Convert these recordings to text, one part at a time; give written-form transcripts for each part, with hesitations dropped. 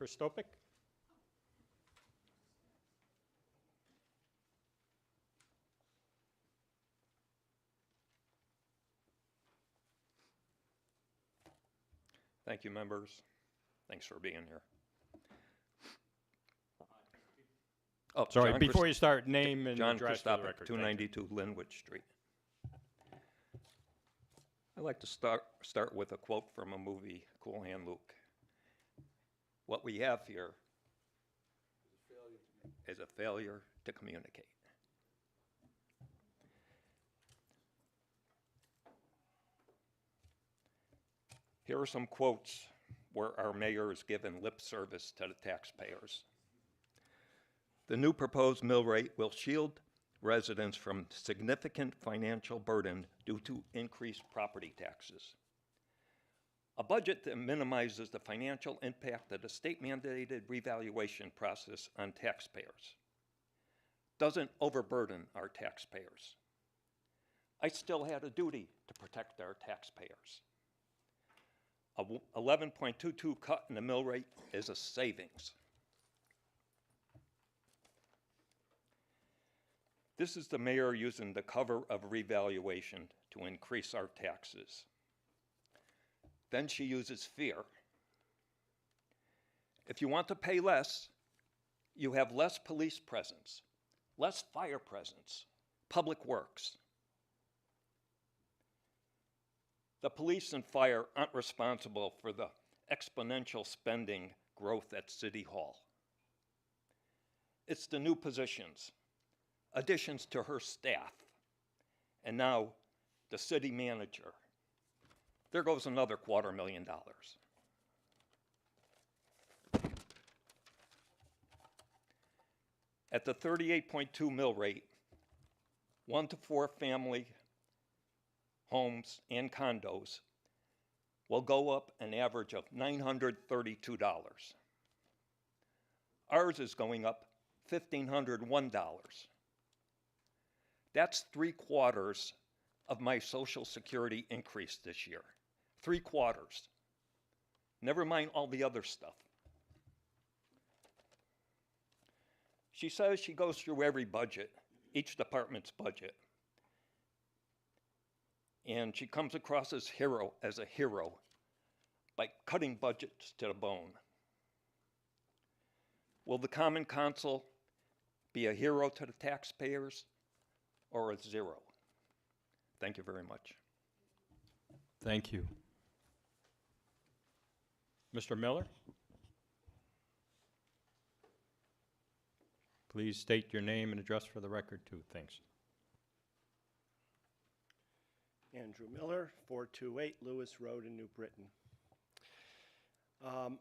Christopik. Thank you, members. Thanks for being here. Oh, Sorry, John before you start, name and John address for the Christopik, record. Thank you. 292 Linwood Street. I'd like to start with a quote from a movie, Cool Hand Luke. What we have here is a failure to communicate. Here are some quotes where our mayor is given lip service to the taxpayers. The new proposed mill rate will shield residents from significant financial burden due to increased property taxes. A budget that minimizes the financial impact of the state-mandated revaluation process on taxpayers doesn't overburden our taxpayers. I still had a duty to protect our taxpayers. A 11.22 cut in the mill rate is a savings. This is the mayor using the cover of revaluation to increase our taxes. Then she uses fear. If you want to pay less, you have less police presence, less fire presence, public works. The police and fire aren't responsible for the exponential spending growth at City Hall. It's the new positions, additions to her staff, and now the city manager. There goes another $250,000. At the 38.2 mill rate, 1 to 4 family homes and condos will go up an average of $932. Ours is going up $1,501. That's 3/4 of my Social Security increase this year. 3/4. Never mind all the other stuff. She says she goes through every budget, each department's budget, and she comes across as a hero by cutting budgets to the bone. Will the Common Council be a hero to the taxpayers or a zero? Thank you very much. Thank you. Mr. Miller? Please state your name and address for the record, too. Thanks. Andrew Miller, 428 Lewis Road in New Britain.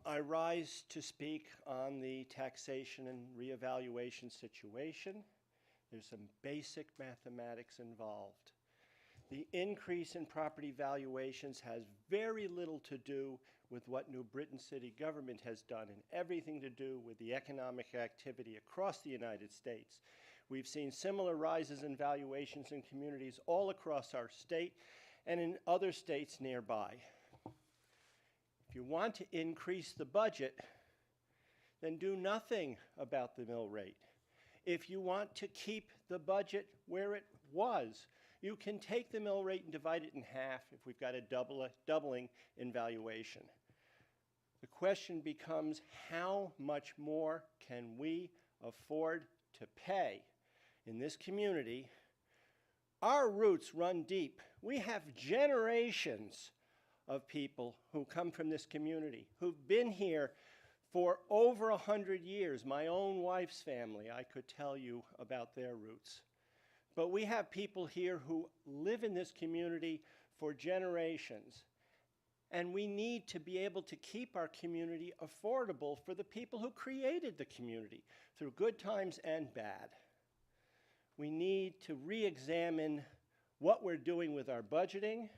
I rise to speak on the taxation and reevaluation situation. There's some basic mathematics involved. The increase in property valuations has very little to do with what New Britain City government has done and everything to do with the economic activity across the United States. We've seen similar rises in valuations in communities all across our state and in other states nearby. If you want to increase the budget, then do nothing about the mill rate. If you want to keep the budget where it was, you can take the mill rate and divide it in half if we've got a doubling in valuation. The question becomes, how much more can we afford to pay? In this community, our roots run deep. We have generations of people who come from this community, who've been here for over 100 years. My own wife's family, I could tell you about their roots. But we have people here who live in this community for generations. And we need to be able to keep our community affordable for the people who created the community through good times and bad. We need to re-examine what we're doing with our budgeting,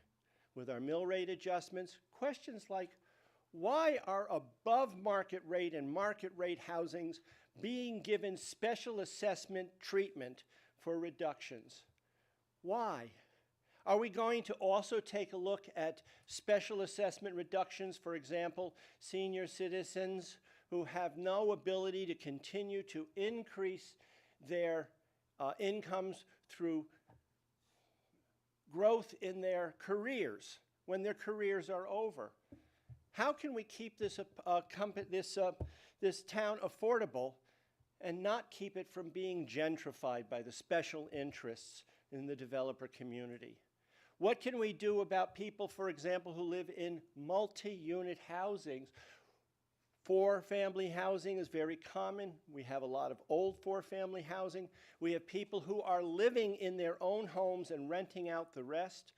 with our mill rate adjustments. Questions like, why are above market rate and market rate housings being given special assessment treatment for reductions? Why? Are we going to also take a look at special assessment reductions, for example, senior citizens who have no ability to continue to increase their incomes through growth in their careers when their careers are over. How can we keep this town affordable and not keep it from being gentrified by the special interests in the developer community? What can we do about people, for example, who live in multi-unit housings? Four-family housing is very common. We have a lot of old four-family housing. We have people who are living in their own homes and renting out the rest.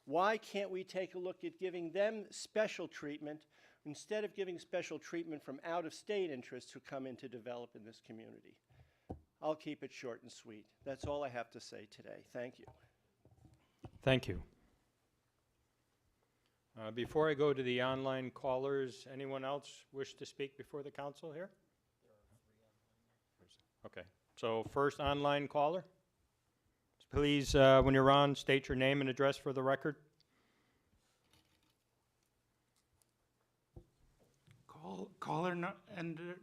Why can't we take a look at giving them special treatment instead of giving special treatment from out-of-state interests who come in to develop in this community? I'll keep it short and sweet. That's all I have to say today. Thank you. Thank you. Before I go to the online callers, anyone else wish to speak before the council here? Okay, so first online caller. Please, when you're on, state your name and address for the record.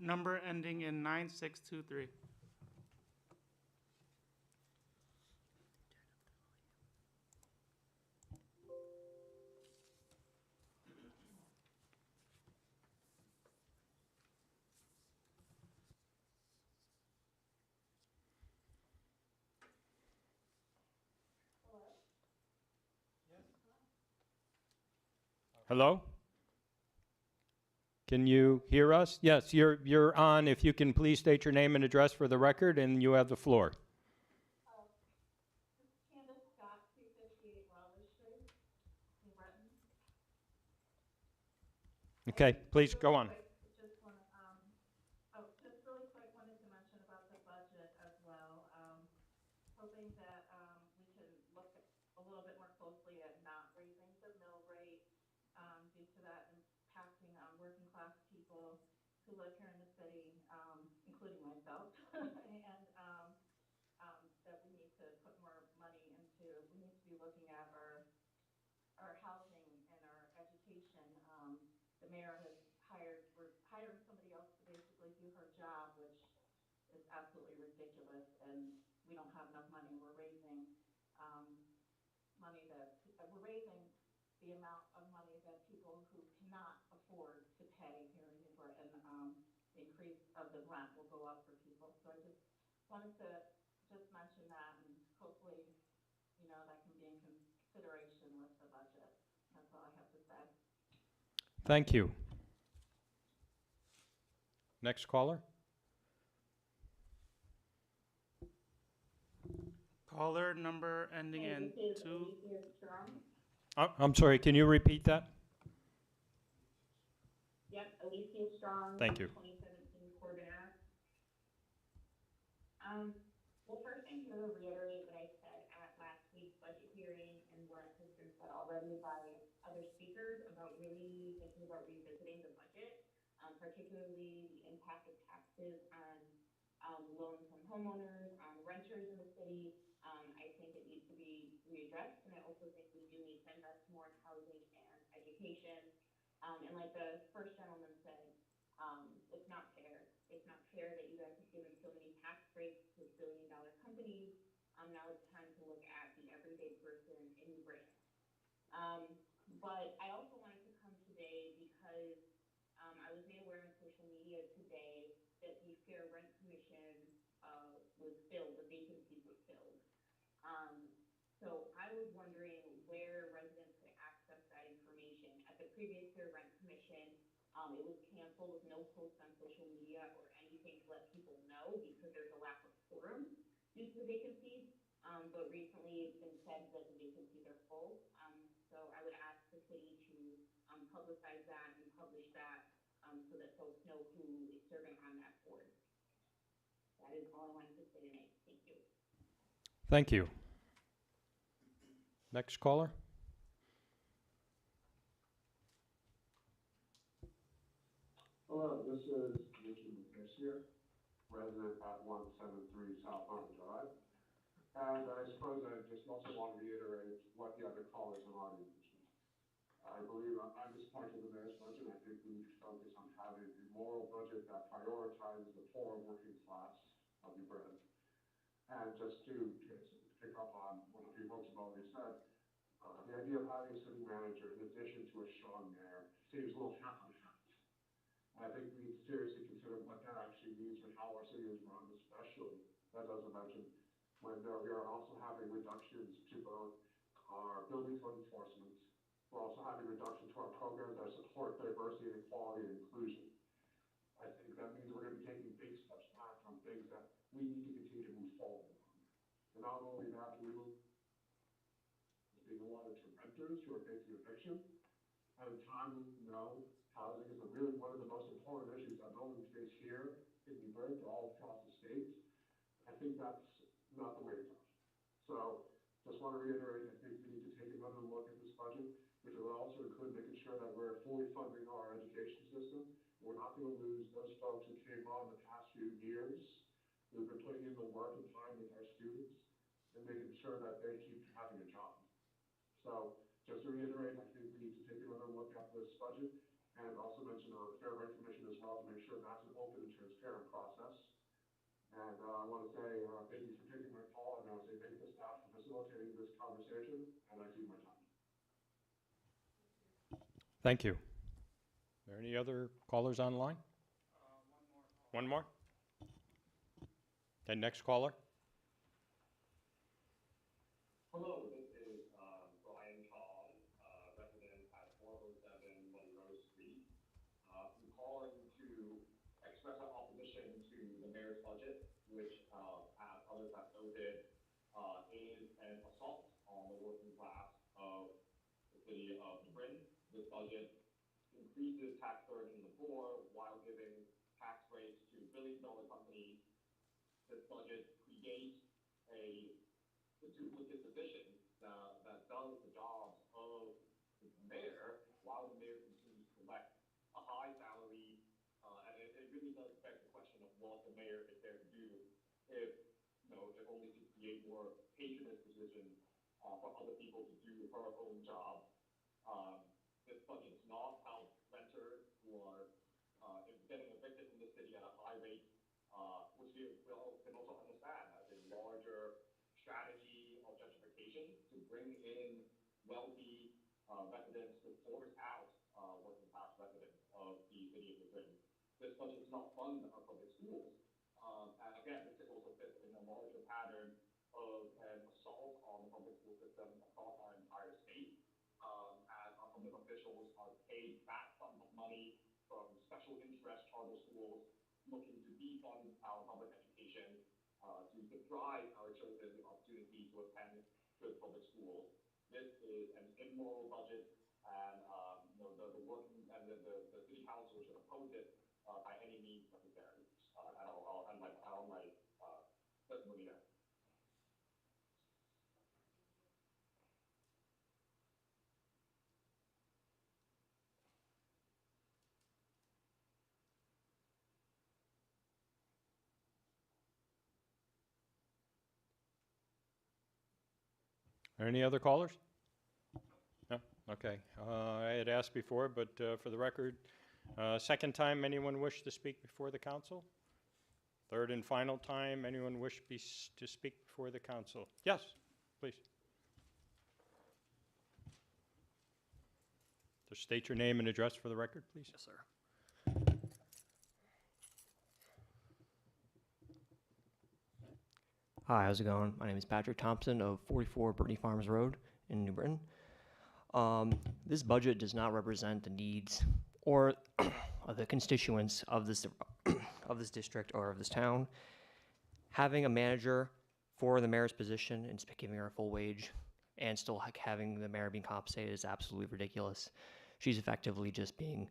Number ending in 9623. Hello? Can you hear us? Yes, you're on. If you can please state your name and address for the record, and you have the floor. Candace Scott, 258 Wallace Street, in Breton. Okay, please go on. Just want to, just really quick, wanted to mention about the budget as well. Hoping that we can look a little bit more closely at not raising the mill rate due to that impacting working class people who live here in the city, including myself, and that we need to put more money into. We need to be looking at our housing and our education. The mayor has we're hiring somebody else to basically do her job, which is absolutely ridiculous, and we don't have enough money. We're raising money we're raising the amount of money that people who cannot afford to pay here in Newport, and the increase of the rent will go up for people. So I just wanted to just mention that, and hopefully, you know, that can be in consideration with the budget. That's all I have to say. Thank you. Next caller. Caller number ending in This is 2. Alicia Strong. I'm sorry, can you repeat that? Yep, Alicia Strong. Thank you. 2017 Corbin Ave. Well, first I'm here to reiterate what I said at last week's budget hearing and what has been said already by other speakers about really thinking about revisiting the budget, particularly the impact of taxes on low-income homeowners, on renters in the city. I think it needs to be readdressed, and I also think we do need to invest more in housing and education. And like the first gentleman said, it's not fair. It's not fair that you guys have given so many tax breaks to billion-dollar companies. Now it's time to look at the everyday person in New Britain. But I also wanted to come today because I was made aware on social media today that the Fair Rent Commission was filled, the vacancies were filled. So I was wondering where residents could access that information. At the previous Fair Rent Commission, it was canceled with no posts on social media or anything to let people know because there's a lack of quorum due to the vacancies. But recently it's been said that the vacancies are full. So I would ask the city to publicize that and publish that so that folks know who is serving on that board. That is all I wanted to say tonight. Thank you. Thank you. Next caller. Hello, this is Richard McPherson, resident at 173 South Mountain Drive. And I suppose I just also want to reiterate what the other callers have already mentioned. I believe I'm disappointed in the mayor's budget. I think we need to focus on having a moral budget that prioritizes the poor working class of New Britain. And just to pick up on what a few folks have already said, the idea of having a city manager in addition to a strong mayor seems a little half on half. I think we need to seriously consider what that actually means for how our city is run, especially, as I mentioned, when we are also having reductions to both our building code enforcement. We're also having reductions to our programs that support diversity and equality and inclusion. I think that means we're going to be taking big steps back from things that we need to continue to move forward on. And not only that, we will being allotted to renters who are facing eviction. At a time when we know housing is really one of the most important issues that not only face here in New Britain, but all across the state, I think that's not the way to go. So just want to reiterate, I think we need to take another look at this budget, which will also include making sure that we're fully funding our education system. We're not going to lose those folks who came on the past few years, who've been putting in the work and time with our students, and making sure that they keep having a job. So just to reiterate, I think we need to take another look at this budget and also mention the Fair Rent Commission as well to make sure that's an open and transparent process. And I want to say thank you for taking my call, and I want to say thank you to staff for facilitating this conversation, and I see my time. Thank you. Are there any other callers online? One more? Okay, next caller. Hello, this is Brian Chong, resident at 407 Monroe Street. I'm calling to express our opposition to the mayor's budget, which, as others have noted, is an assault on the working class of the city of New Britain. This budget increases tax burden on the poor while giving tax breaks to billion-dollar companies. This budget creates a duplicate position that does the jobs of the mayor while the mayor continues to collect a high salary. And it really does beg the question of what the mayor is there to do if only to create more patronage position for other people to do her own job. This budget does not help renters who are getting evicted from the city at a high rate, which we all can also understand as a larger strategy of gentrification to bring in wealthy residents to force out working class residents of the city of New Britain. This budget does not fund our public schools. And again, this also fits in a larger pattern of an assault on the public school system across our entire state, as our public officials are paid back sums of money from special interest charter schools looking to defund our public education, to deprive our children the opportunity to attend good public schools. This is an immoral budget, and the working and the city council should oppose it by any means necessary. And I'll end my testimony there. Are there any other callers? No? Okay. I had asked before, but for the record, second time, anyone wish to speak before the council? Third and final time, anyone wish to speak before the council? Yes, please. Just state your name and address for the record, please. Yes, sir. Hi, how's it going? My name is Patrick Thompson of 44 Brittany Farms Road in New Britain. This budget does not represent the needs or the constituents of this district or of this town. Having a manager for the mayor's position and giving her a full wage and still having the mayor being compensated is absolutely ridiculous. She's effectively just being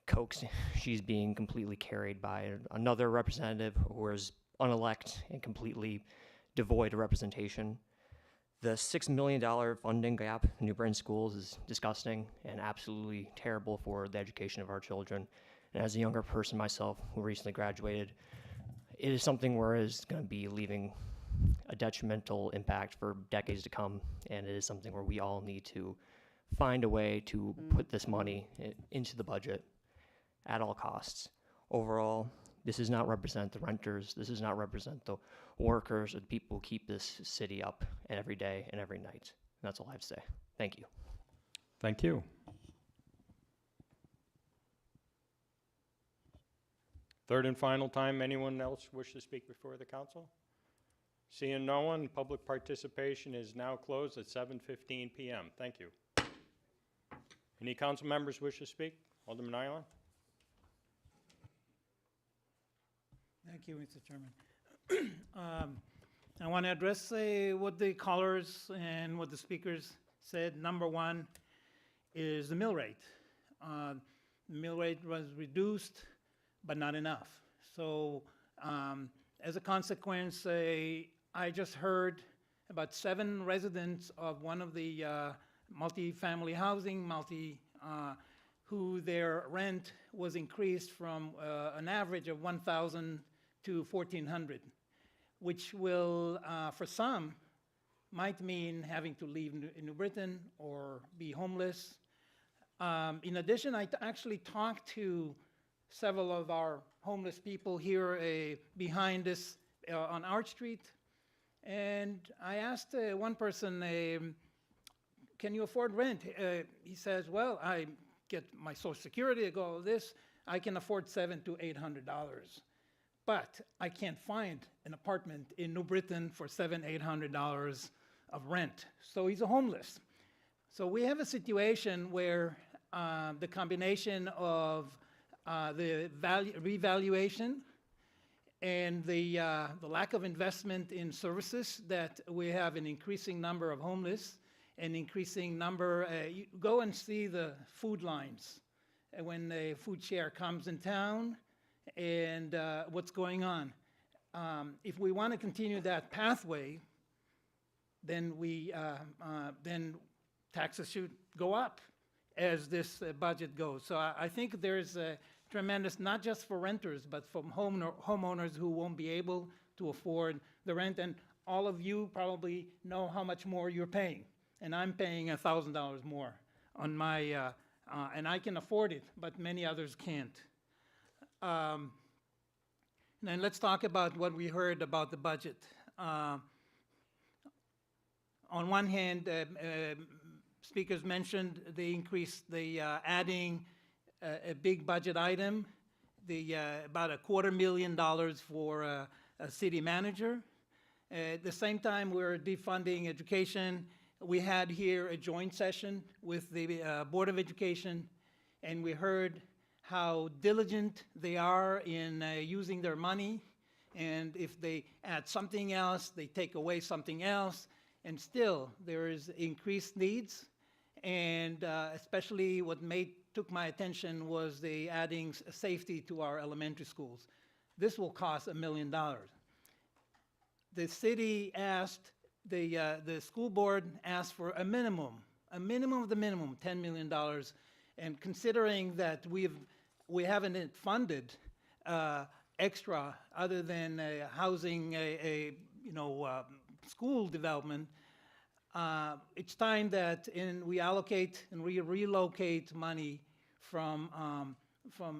coaxed. She's being completely carried by another representative who is unelected and completely devoid of representation. The $6 million funding gap in New Britain schools is disgusting and absolutely terrible for the education of our children. And as a younger person myself who recently graduated, it is something where it's going to be leaving a detrimental impact for decades to come, and it is something where we all need to find a way to put this money into the budget at all costs. Overall, this does not represent the renters. This does not represent the workers or the people who keep this city up every day and every night. And that's all I have to say. Thank you. Thank you. Third and final time, anyone else wish to speak before the council? Seeing no one, public participation is now closed at 7:15 p.m. Thank you. Any council members wish to speak? Alderman Island? Thank you, Mr. Chairman. I want to address what the callers and what the speakers said. Number one is the mill rate. The mill rate was reduced, but not enough. So as a consequence, I just heard about 7 residents of one of the multi-family housing, who their rent was increased from an average of $1,000 to $1,400, which will, for some, might mean having to leave New Britain or be homeless. In addition, I actually talked to several of our homeless people here behind us on Arch Street, and I asked one person, can you afford rent? He says, well, I get my Social Security, I go all this, I can afford $700 to $800. But I can't find an apartment in New Britain for $700, $800 of rent. So he's a homeless. So we have a situation where the combination of the revaluation and the lack of investment in services, that we have an increasing number of homeless, an increasing number, you go and see the food lines when the food share comes in town, and what's going on. If we want to continue that pathway, then then taxes should go up as this budget goes. So I think there's a tremendous, not just for renters, but for homeowners who won't be able to afford the rent. And all of you probably know how much more you're paying. And I'm paying $1,000 more on my, and I can afford it, but many others can't. Then let's talk about what we heard about the budget. On one hand, speakers mentioned the increase, adding a big budget item, about $250,000 for a city manager. At the same time, we're defunding education. We had here a joint session with the Board of Education, and we heard how diligent they are in using their money, and if they add something else, they take away something else, and still there is increased needs, and especially what took my attention was the adding safety to our elementary schools. This will cost $1 million. The city asked, the school board asked for a minimum of the minimum, $10 million, and considering that we haven't funded extra other than housing, school development, it's time that we allocate and we relocate money from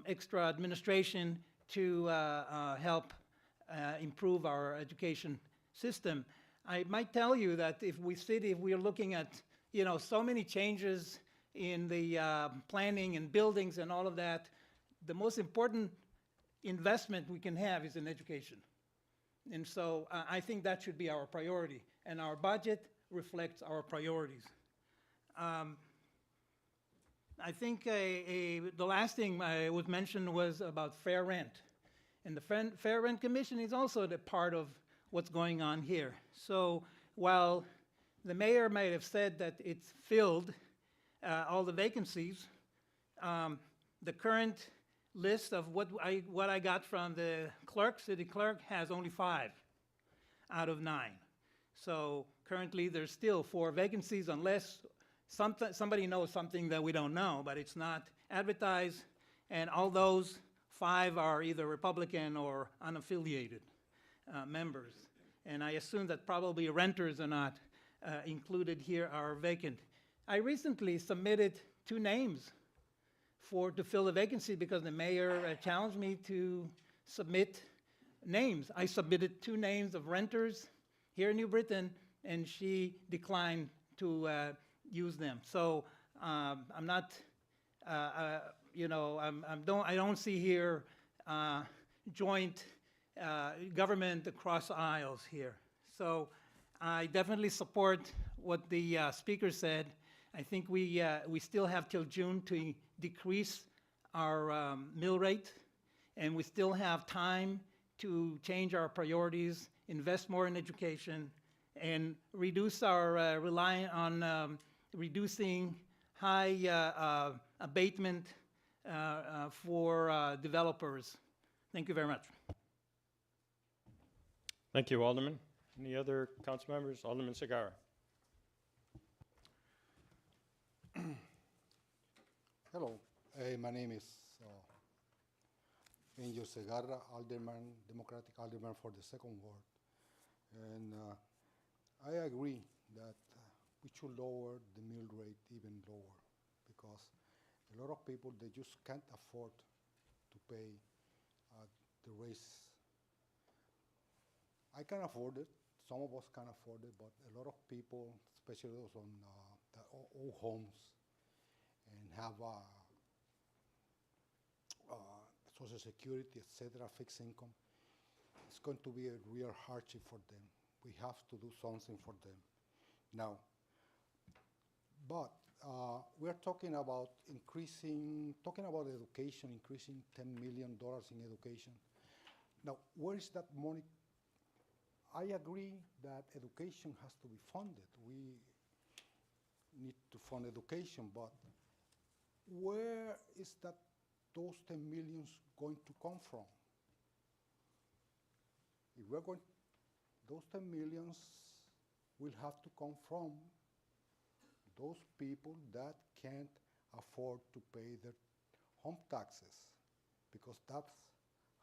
extra administration to help improve our education system. I might tell you that if we are looking at, so many changes in the planning and buildings and all of that, the most important investment we can have is in education. And so I think that should be our priority, and our budget reflects our priorities. I think the last thing was mentioned was about fair rent. And the Fair Rent Commission is also the part of what's going on here. So while the mayor might have said that it's filled all the vacancies, the current list of what I got from the city clerk has only 5 out of 9. So currently there's still 4 vacancies unless somebody knows something that we don't know, but it's not advertised, and all those 5 are either Republican or unaffiliated members. And I assume that probably renters are not included here, are vacant. I recently submitted 2 names to fill the vacancy because the mayor challenged me to submit names. I submitted 2 names of renters here in New Britain, and she declined to use them. So I'm not, you know, I don't see here joint government across aisles here. So I definitely support what the speaker said. I think we still have till June to decrease our mill rate, and we still have time to change our priorities, invest more in education, and reduce our reliance on reducing high abatement for developers. Thank you very much. Thank you, Alderman. Any other council members? Alderman Segarra. Hello, my name is Angel Segarra, Alderman, Democratic Alderman for the 2nd Ward. And I agree that we should lower the mill rate even lower because a lot of people, they just can't afford to pay the raise. I can afford it. Some of us can afford it, but a lot of people, especially those on the old homes and have Social Security, etc., fixed income, it's going to be a real hardship for them. We have to do something for them now. But we're talking about talking about education, increasing $10 million in education. Now, where is that money? I agree that education has to be funded. We need to fund education, but where is those 10 millions going to come from? If we're going, those 10 millions will have to come from those people that can't afford to pay their home taxes, because that's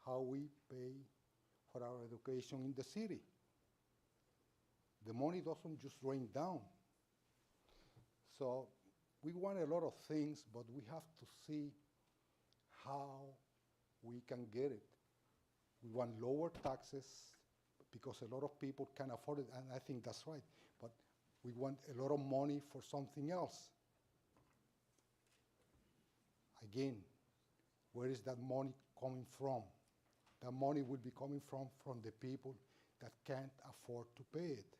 how we pay for our education in the city. The money doesn't just rain down. So we want a lot of things, but we have to see how we can get it. We want lower taxes because a lot of people can afford it, and I think that's right. But we want a lot of money for something else. Again, where is that money coming from? That money will be coming from the people that can't afford to pay it.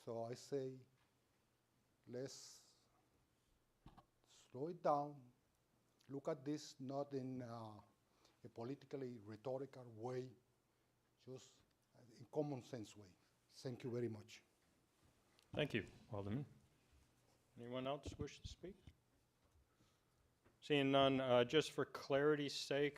So I say, let's slow it down, look at this not in a politically rhetorical way, just in common sense way. Thank you very much. Thank you, Alderman. Anyone else wish to speak? Seeing none, just for clarity's sake,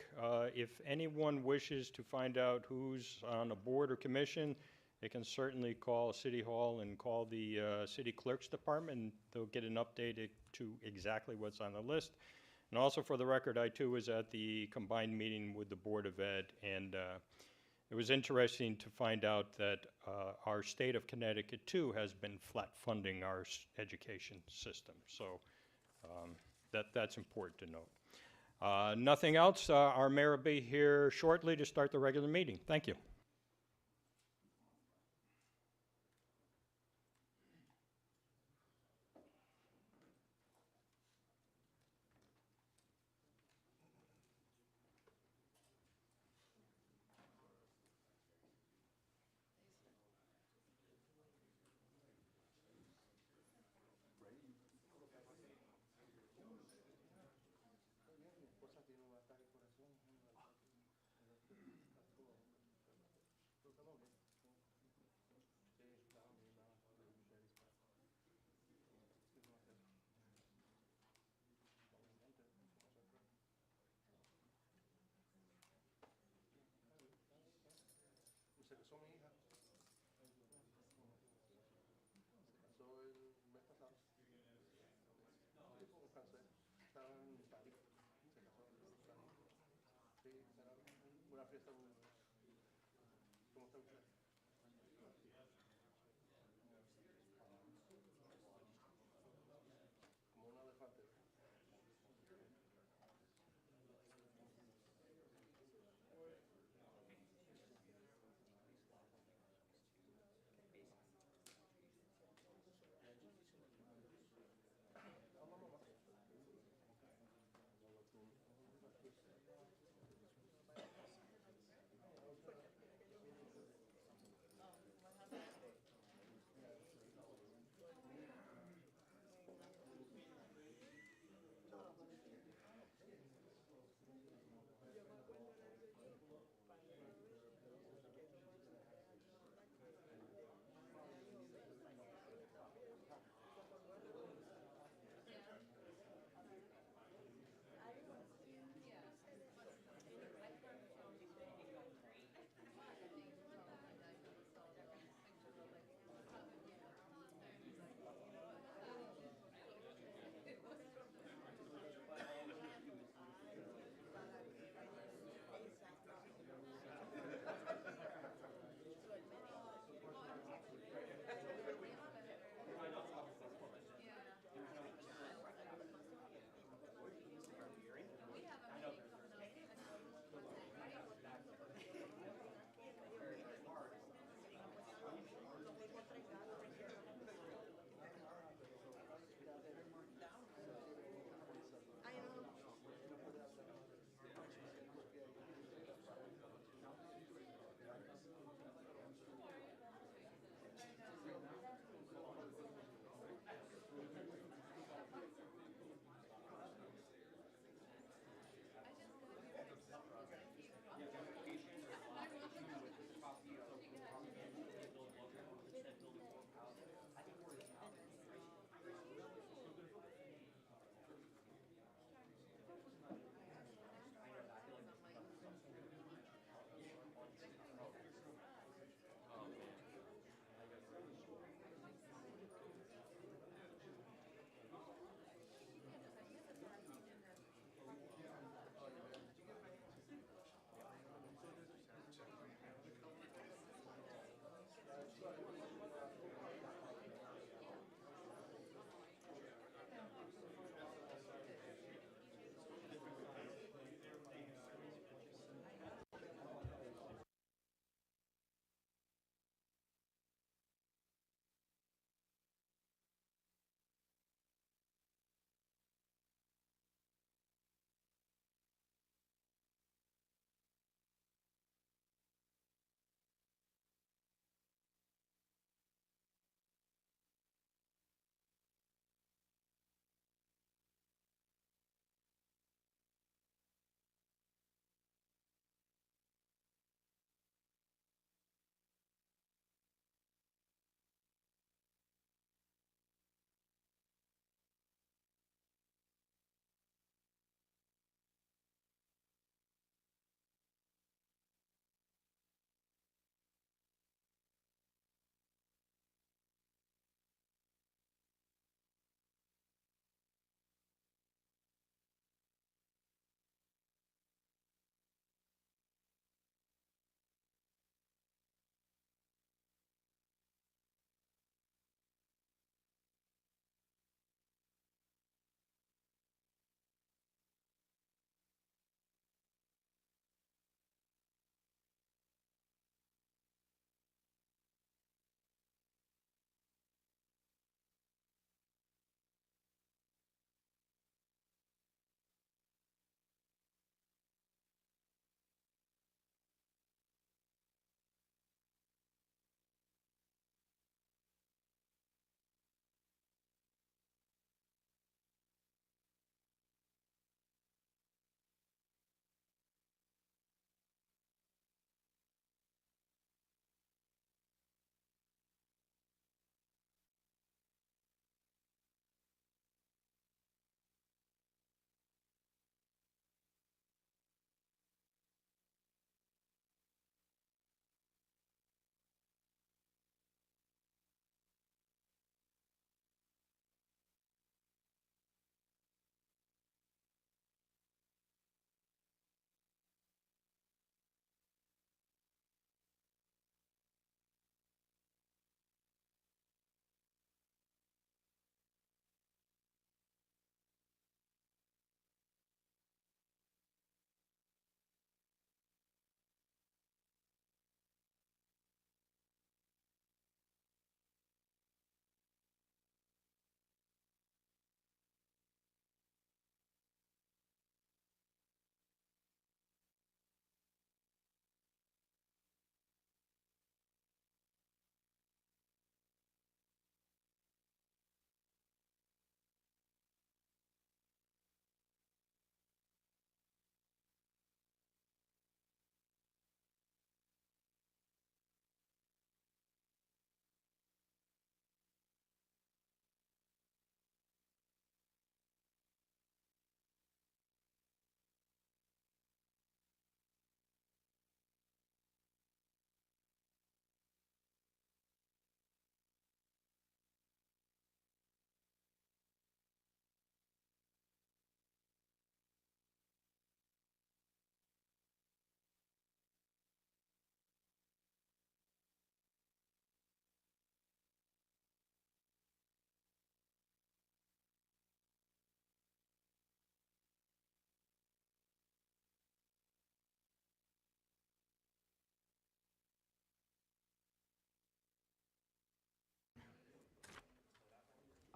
if anyone wishes to find out who's on a board or commission, they can certainly call City Hall and call the City Clerk's Department, and they'll get an update to exactly what's on the list. And also for the record, I too was at the combined meeting with the Board of Ed, and it was interesting to find out that our state of Connecticut too has been flat funding our education system. So that's important to note. Nothing else. Our mayor will be here shortly to start the regular meeting. Thank you.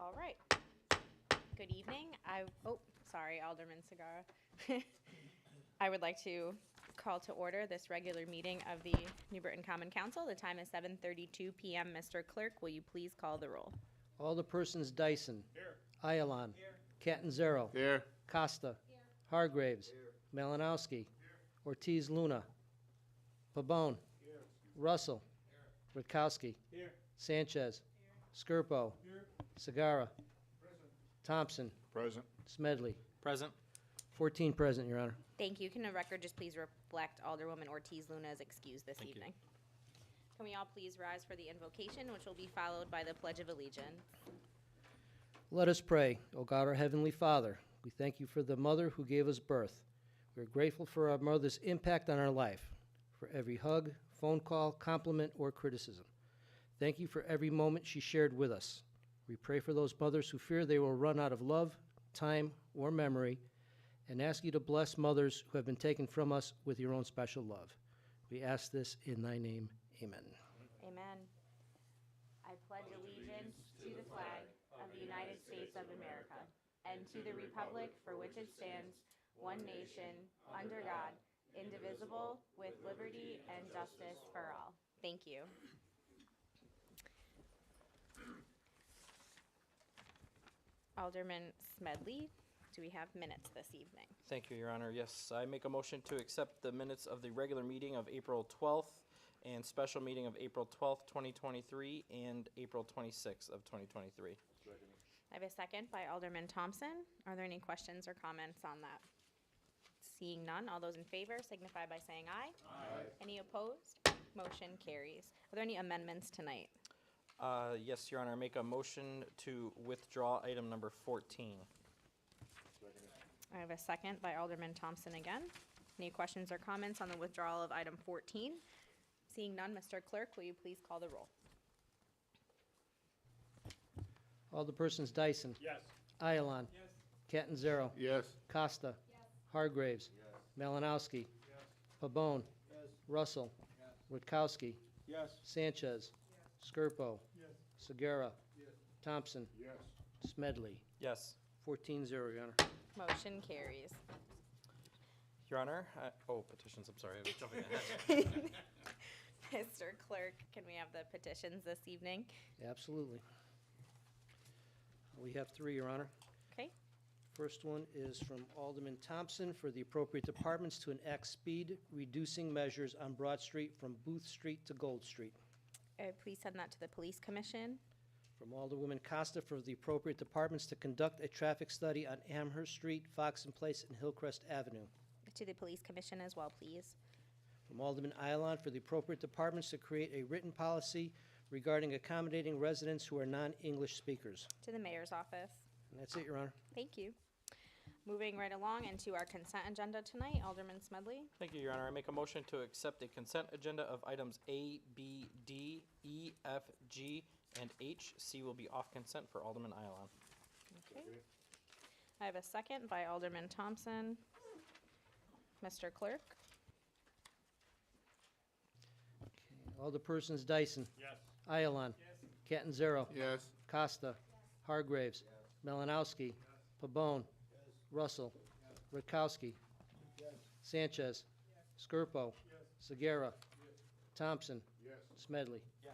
All right. Good evening. Sorry, Alderman Segarra. I would like to call to order this regular meeting of the New Britain Common Council. The time is 7:32 p.m. Mr. Clerk, will you please call the roll? Alderpersons Dyson. Here. Ayalon. Here. Catanzaro. Here. Costa. Here. Hargraves. Here. Malinowski. Here. Ortiz Luna. Pabon. Here. Russell. Here. Rutkowski. Here. Sanchez. Here. Skirpo. Here. Segarra. Present. Thompson. Present. Smedley. Present. 14 present, Your Honor. Thank you. Can the record just please reflect Alderwoman Ortiz Luna is excused this evening? Can we all please rise for the invocation, which will be followed by the Pledge of Allegiance? Let us pray. O God, our Heavenly Father, we thank you for the mother who gave us birth. We are grateful for our mother's impact on our life, for every hug, phone call, compliment, or criticism. Thank you for every moment she shared with us. We pray for those mothers who fear they will run out of love, time, or memory, and ask you to bless mothers who have been taken from us with your own special love. We ask this in thy name. Amen. Amen. I pledge allegiance to the flag of the United States of America and to the republic for which it stands, one nation, under God, indivisible, with liberty and justice for all. Thank you. Alderman Smedley, do we have minutes this evening? Thank you, Your Honor. Yes, I make a motion to accept the minutes of the regular meeting of April 12th and special meeting of April 12th, 2023, and April 26th of 2023. I have a second by Alderman Thompson. Are there any questions or comments on that? Seeing none, all those in favor signify by saying aye. Aye. Any opposed? Motion carries. Are there any amendments tonight? Yes, Your Honor. I make a motion to withdraw item number 14. I have a second by Alderman Thompson again. Any questions or comments on the withdrawal of item 14? Seeing none, Mr. Clerk, will you please call the roll? Alderpersons Dyson. Yes. Ayalon. Yes. Catanzaro. Yes. Costa. Yes. Hargraves. Yes. Malinowski. Yes. Pabon. Yes. Russell. Yes. Rutkowski. Yes. Sanchez. Yes. Skirpo. Yes. Segarra. Yes. Thompson. Yes. Smedley. Yes. 14-0, Your Honor. Motion carries. Your Honor, petitions, I'm sorry, I was jumping ahead. Mr. Clerk, can we have the petitions this evening? Absolutely. We have 3, Your Honor. Okay. First one is from Alderman Thompson for the appropriate departments to enact speed reducing measures on Broad Street from Booth Street to Gold Street. Please send that to the Police Commission. From Alderwoman Costa for the appropriate departments to conduct a traffic study on Amherst Street, Foxen Place, and Hillcrest Avenue. To the Police Commission as well, please. From Alderman Ayalon for the appropriate departments to create a written policy regarding accommodating residents who are non-English speakers. To the Mayor's Office. And that's it, Your Honor. Thank you. Moving right along into our consent agenda tonight, Alderman Smedley. Thank you, Your Honor. I make a motion to accept a consent agenda of items A, B, D, E, F, G, and H. C will be off consent for Alderman Ayalon. Okay. I have a second by Alderman Thompson. Mr. Clerk? Okay. Alderpersons Dyson. Yes. Ayalon. Yes. Catanzaro. Yes. Costa. Yes. Hargraves. Yes. Malinowski. Yes. Pabon. Yes. Russell. Yes. Rutkowski. Yes. Sanchez. Yes. Skirpo. Yes. Segarra. Yes. Thompson. Yes. Smedley. Yes.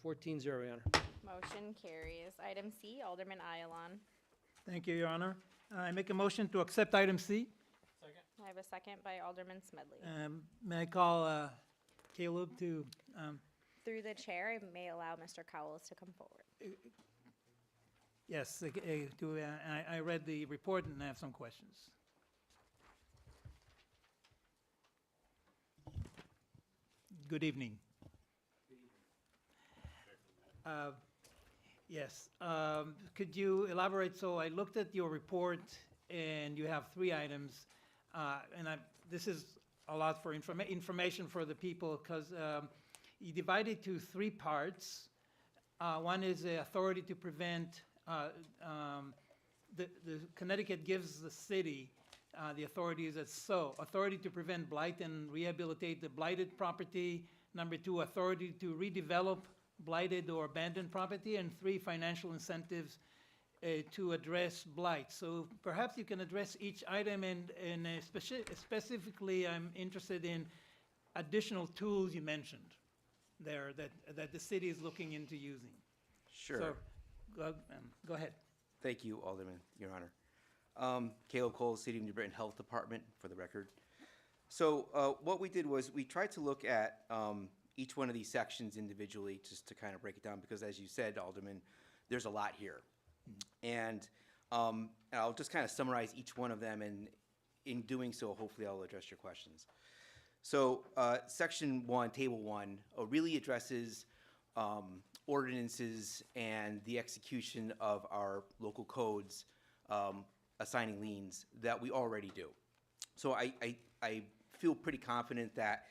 14-0, Your Honor. Motion carries. Item C, Alderman Ayalon. Thank you, Your Honor. I make a motion to accept item C. Second. I have a second by Alderman Smedley. May I call Caleb to, Through the chair, I may allow Mr. Cowles to come forward. yes, I read the report and I have some questions. Good evening. Yes, could you elaborate? So I looked at your report and you have 3 items. This is a lot for information for the people because you divide it to 3 parts. One is the authority to prevent, the Connecticut gives the city the authorities as so. Authority to prevent blight and rehabilitate the blighted property. Number 2, authority to redevelop blighted or abandoned property. And 3, financial incentives to address blight. So perhaps you can address each item, and specifically, I'm interested in additional tools you mentioned there that the city is looking into using. Sure. So, go ahead. Thank you, Alderman, Your Honor. Caleb Cole, City of New Britain Health Department, for the record. So what we did was we tried to look at each one of these sections individually, just to kind of break it down, because as you said, Alderman, there's a lot here. And I'll just kind of summarize each one of them, and in doing so, hopefully I'll address your questions. So Section 1, Table 1, really addresses ordinances and the execution of our local codes assigning liens that we already do. So I feel pretty confident that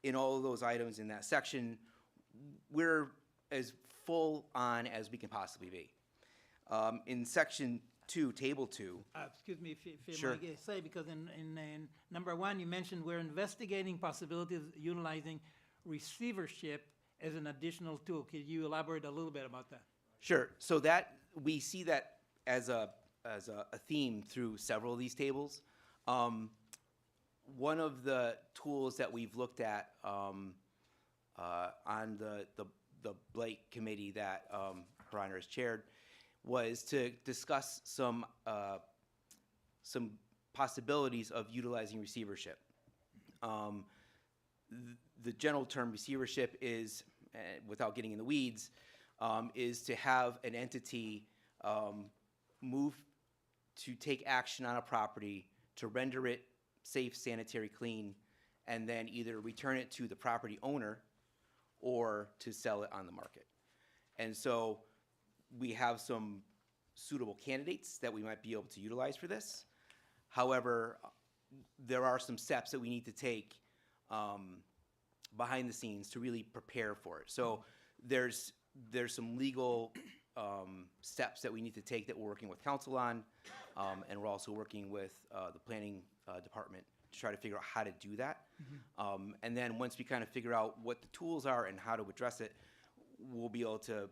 in all of those items in that section, we're as full on as we can possibly be. In Section 2, Table 2. Excuse me, if Sure. I might say, because in number 1, you mentioned we're investigating possibilities of utilizing receivership as an additional tool. Could you elaborate a little bit about that? Sure. So that we see that as a theme through several of these tables. One of the tools that we've looked at on the Blake Committee that Her Honor has chaired was to discuss some possibilities of utilizing receivership. The general term receivership is, without getting in the weeds, is to have an entity move to take action on a property to render it safe, sanitary, clean, and then either return it to the property owner or to sell it on the market. And so we have some suitable candidates that we might be able to utilize for this. However, there are some steps that we need to take behind the scenes to really prepare for it. So there's some legal steps that we need to take that we're working with council on, and we're also working with the planning department to try to figure out how to do that. And then once we kind of figure out what the tools are and how to address it, we'll be able to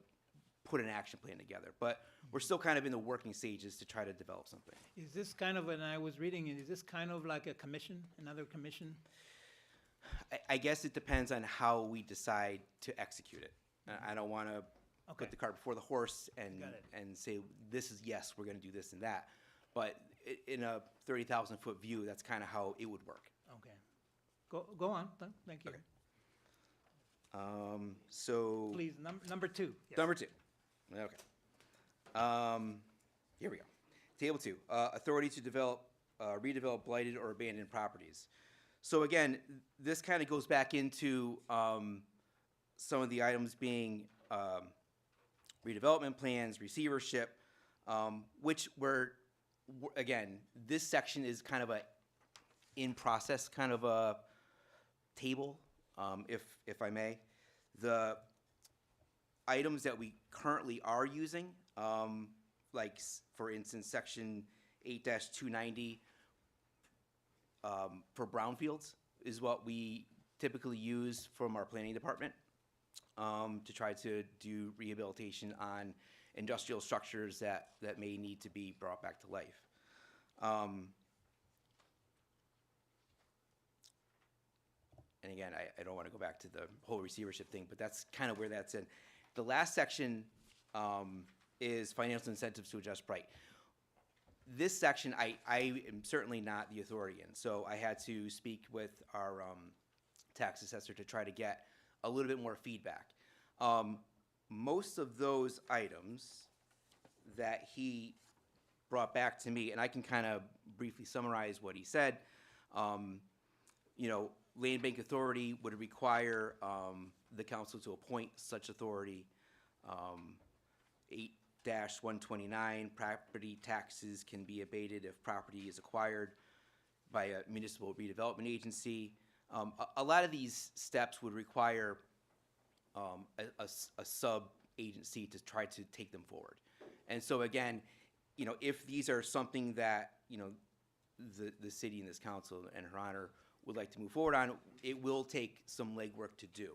put an action plan together. But we're still kind of in the working stages to try to develop something. Is this kind of, and I was reading it, is this kind of like a commission, another commission? I guess it depends on how we decide to execute it. I don't want to put the cart before the horse and say, this is, yes, we're going to do this and that. But in a 30,000-foot view, that's kind of how it would work. Okay. Go on. Thank you. Okay. So. Please, number 2. Yes. Number 2. Okay. Here we go. Table 2. Authority to develop, redevelop blighted or abandoned properties. So again, this kind of goes back into some of the items being redevelopment plans, receivership, which were, again, this section is kind of a in process kind of a table, if I may. The items that we currently are using, like for instance, section 8-290 for brownfields is what we typically use from our planning department to try to do rehabilitation on industrial structures that may need to be brought back to life. And again, I don't want to go back to the whole receivership thing, but that's kind of where that's in. The last section is financial incentives to adjust blight. This section, I am certainly not the authority in, so I had to speak with our tax assessor to try to get a little bit more feedback. Most of those items that he brought back to me, and I can kind of briefly summarize what he said. You know, Land Bank Authority would require the council to appoint such authority. 8-129, property taxes can be abated if property is acquired by a municipal redevelopment agency. A lot of these steps would require a sub-agency to try to take them forward. And so again, you know, if these are something that, you know, the city and this council and Her Honor would like to move forward on, it will take some legwork to do.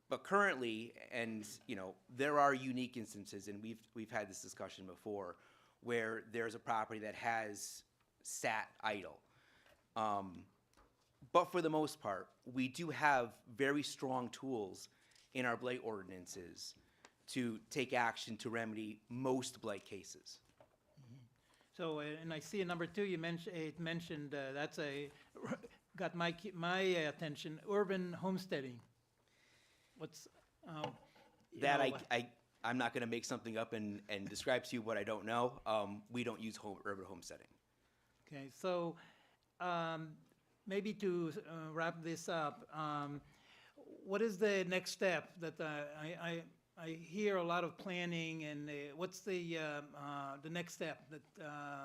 But currently, and you know, there are unique instances, and we've had this discussion before, where there's a property that has sat idle. But for the most part, we do have very strong tools in our blight ordinances to take action to remedy most blight cases. So, and I see in number 2, it mentioned, that's got my attention, urban homesteading. What's, you That know, I'm not gonna make something up and describe to you what I don't know. We don't use urban homesteading. Okay, so, maybe to wrap this up, what is the next step that I hear a lot of planning, and what's the next step that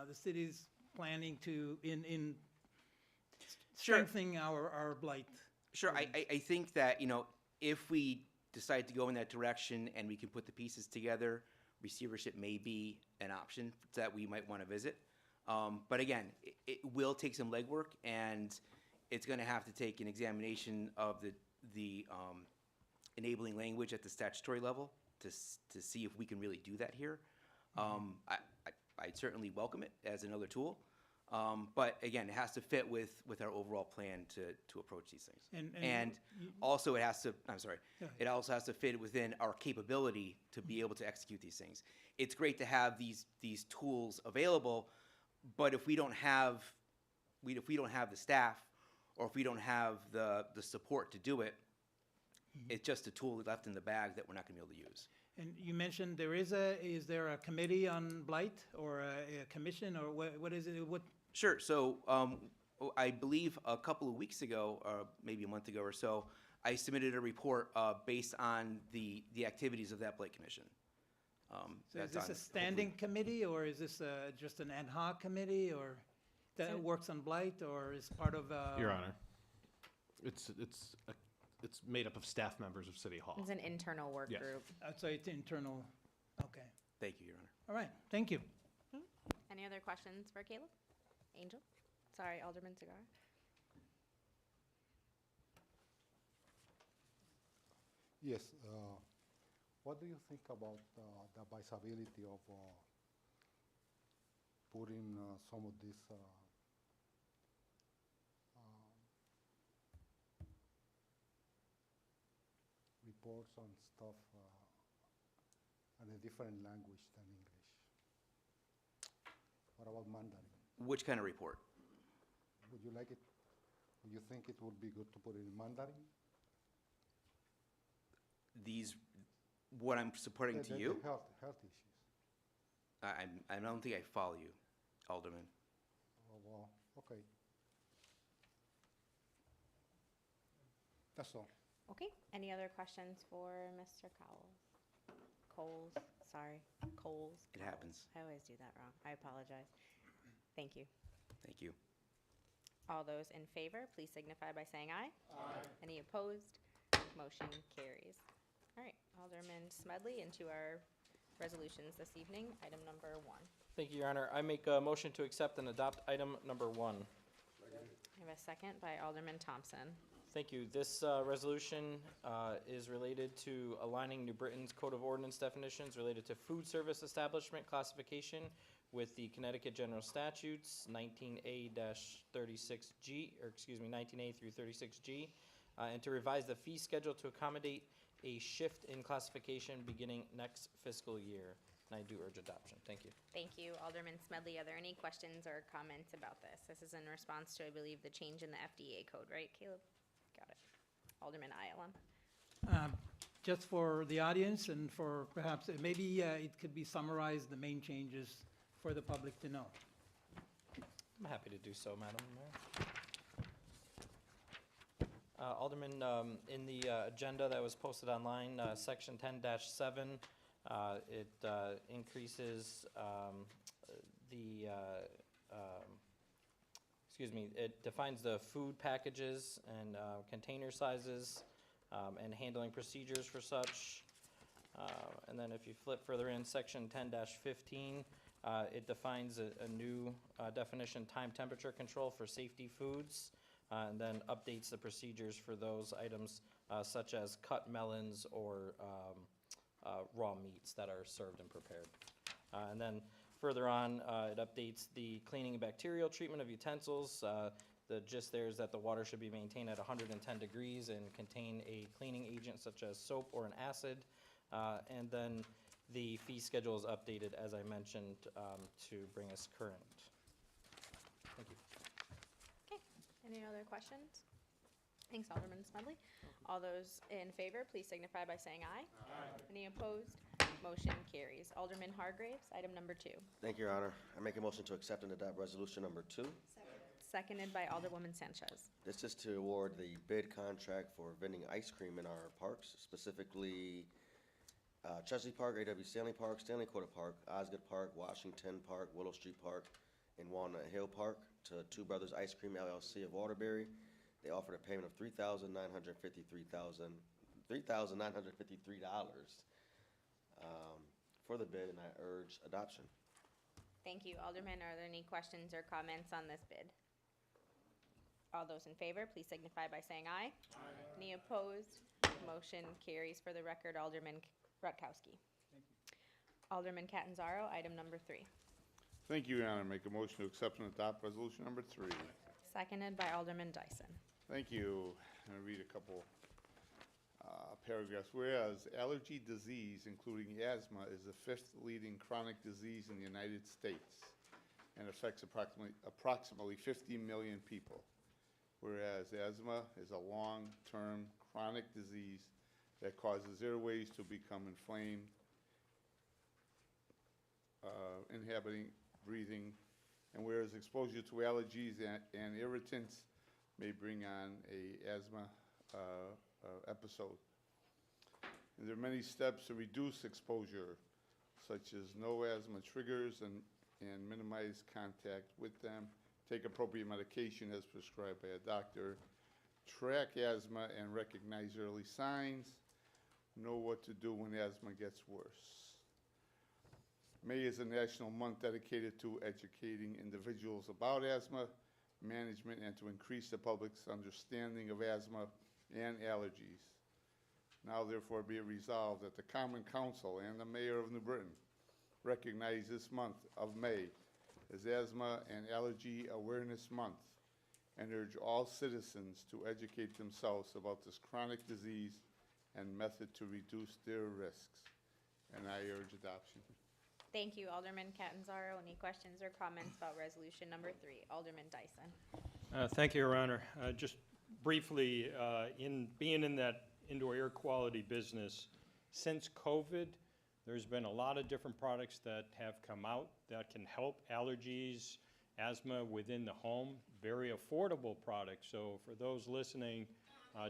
the city's planning to in strengthening our blight? Sure, I think that, you know, if we decide to go in that direction and we can put the pieces together, receivership may be an option that we might want to visit. But again, it will take some legwork, and it's going to have to take an examination of the enabling language at the statutory level to see if we can really do that here. I'd certainly welcome it as another tool. But again, it has to fit with our overall plan to approach these things. And also it has to, I'm sorry, it also has to fit within our capability to be able to execute these things. It's great to have these tools available, but if we don't have the staff, or if we don't have the support to do it, it's just a tool left in the bag that we're not gonna be able to use. And you mentioned is there a committee on blight, or a commission, or what is it? What? Sure. So I believe a couple of weeks ago, or maybe a month ago or so, I submitted a report based on the activities of that blight commission. So is this a standing committee, or is this just an ad hoc committee, or that works on blight, or is part of? Your Honor, it's made up of staff members of City Hall. It's an internal work Yes. group. So it's internal. Okay. Thank you, Your Honor. All right. Thank you. Any other questions for Caleb? Angel? Sorry, Alderman Segar. Yes, what do you think about the advisability of putting some of these reports on stuff in a different language than English? What about Mandarin? Which kind of report? Would you like it? Would you think it would be good to put it in Mandarin? What I'm supporting to you? The health issues. I don't think I follow you, Alderman. Oh, well, okay. That's all. Okay, any other questions for Mr. Coles? Sorry, Coles. It happens. I always do that wrong. I apologize. Thank you. Thank you. All those in favor, please signify by saying aye. Aye. Any opposed? Motion carries. All right, Alderman Smedley, into our resolutions this evening. Item number 1. Thank you, Your Honor. I make a motion to accept and adopt item number 1. I have a second by Alderman Thompson. Thank you. This resolution is related to aligning New Britain's Code of Ordinance definitions related to food service establishment classification with the Connecticut General Statutes 19A-36G, or excuse me, 19A through 36G, and to revise the fee schedule to accommodate a shift in classification beginning next fiscal year. And I do urge adoption. Thank you. Thank you, Alderman Smedley. Are there any questions or comments about this? This is in response to, I believe, the change in the FDA code, right, Caleb? Got it. Alderman Ayala. Just for the audience, and for perhaps, maybe it could be summarized, the main changes for the public to know. I'm happy to do so, Madam Mayor. Alderman, in the agenda that was posted online, section 10-7, it increases it defines the food packages and container sizes and handling procedures for such. And then if you flip further in, section 10-15, it defines a new definition, time temperature control for safety foods, and then updates the procedures for those items such as cut melons or raw meats that are served and prepared. And then Further on, it updates the cleaning and bacterial treatment of utensils. The gist there is that the water should be maintained at 110 degrees and contain a cleaning agent such as soap or an acid. And then the fee schedule is updated, as I mentioned, to bring us current. Thank you. Okay, any other questions? Thanks, Alderman Smedley. All those in favor, please signify by saying aye. Aye. Any opposed? Motion carries. Alderman Hargraves, item number 2. Thank you, Your Honor. I make a motion to accept and adopt resolution number 2. Seconded by Alderwoman Sanchez. This is to award the bid contract for vending ice cream in our parks, specifically Chesley Park, A.W. Stanley Park, Stanley Quarter Park, Osgood Park, Washington Park, Willow Street Park, and Walnut Hill Park to Two Brothers Ice Cream LLC of Waterbury. They offered a payment of $3,953 for the bid, and I urge adoption. Thank you. Alderman, are there any questions or comments on this bid? All those in favor, please signify by saying aye. Aye. Any opposed? Motion carries. For the record, Alderman Rutkowski. Thank you. Alderman Catanzaro, item number 3. Thank you, Your Honor. Make a motion to accept and adopt resolution number 3. Seconded by Alderman Dyson. Thank you. I'm going to read a couple paragraphs. Whereas allergy disease, including asthma, is the 5th leading chronic disease in the United States and affects approximately 50 million people. Whereas asthma is a long-term chronic disease that causes airways to become inflamed, inhibiting breathing, and whereas exposure to allergies and irritants may bring on a asthma episode. And there are many steps to reduce exposure, such as no asthma triggers and minimize contact with them, take appropriate medication as prescribed by a doctor, track asthma and recognize early signs, know what to do when asthma gets worse. May is a national month dedicated to educating individuals about asthma management and to increase the public's understanding of asthma and allergies. Now therefore be it resolved that the Common Council and the Mayor of New Britain recognize this month of May as Asthma and Allergy Awareness Month and urge all citizens to educate themselves about this chronic disease and method to reduce their risks. And I urge adoption. Thank you, Alderman Catanzaro. Any questions or comments about resolution number 3? Alderman Dyson. Thank you, Your Honor. Just briefly, in being in that indoor air quality business, since COVID, there's been a lot of different products that have come out that can help allergies, asthma within the home, very affordable products. So for those listening,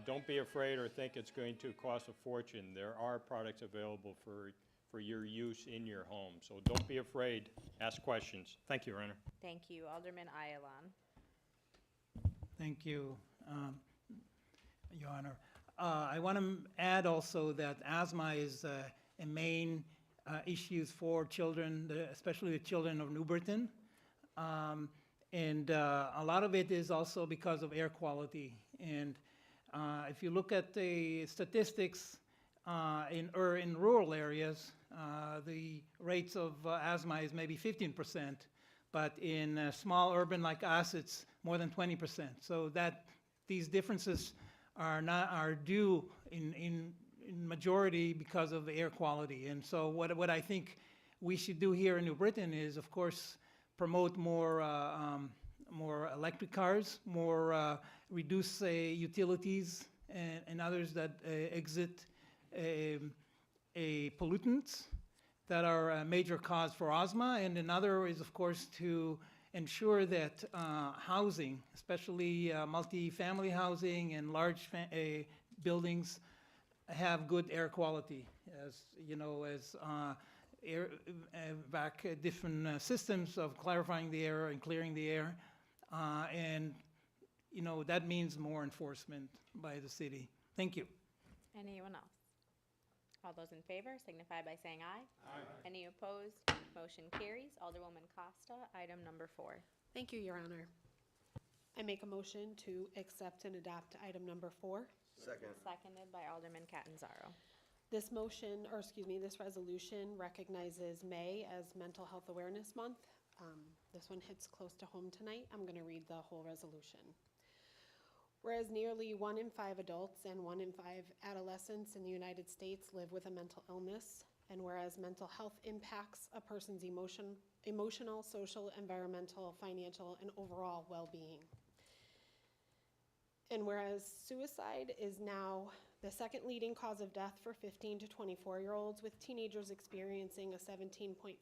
don't be afraid or think it's going to cost a fortune. There are products available for your use in your home. So don't be afraid. Ask questions. Thank you, Your Honor. Thank you, Alderman Ayalon. Thank you, Your Honor. I want to add also that asthma is a main issue for children, especially the children of New Britain. And a lot of it is also because of air quality. And if you look at the statistics in rural areas, the rates of asthma is maybe 15%, but in small urban like us, it's more than 20%. So that these differences are due in majority because of the air quality. And so what I think we should do here in New Britain is, of course, promote more electric cars, more reduce utilities and others that exit pollutants that are a major cause for asthma. And another is, of course, to ensure that housing, especially multi-family housing and large buildings, have good air quality. As you know, as different systems of clarifying the air and clearing the air, and you know that means more enforcement by the city. Thank you. Anyone else? All those in favor signify by saying aye. Aye. Any opposed? Motion carries. Alderwoman Costa, item number 4. Thank you, Your Honor. I make a motion to accept and adopt item number 4. Second. Seconded by Alderman Catanzaro. This motion, or excuse me, this resolution recognizes May as Mental Health Awareness Month. This one hits close to home tonight. I'm going to read the whole resolution. Whereas nearly 1 in 5 adults and 1 in 5 adolescents in the United States live with a mental illness, and whereas mental health impacts a person's emotional, social, environmental, financial, and overall well-being. And whereas suicide is now the second leading cause of death for 15 to 24-year-olds, with teenagers experiencing a 17.3%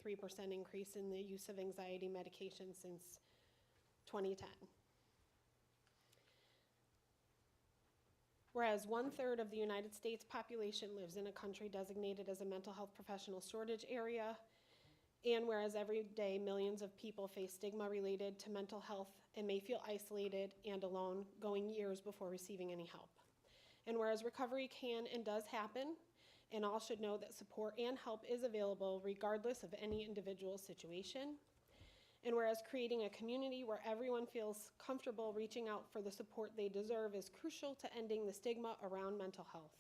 increase in the use of anxiety medication since 2010. Whereas 1/3 of the United States population lives in a country designated as a mental health professional shortage area, and whereas every day millions of people face stigma related to mental health and may feel isolated and alone, going years before receiving any help. And whereas recovery can and does happen, and all should know that support and help is available regardless of any individual situation. And whereas creating a community where everyone feels comfortable reaching out for the support they deserve is crucial to ending the stigma around mental health.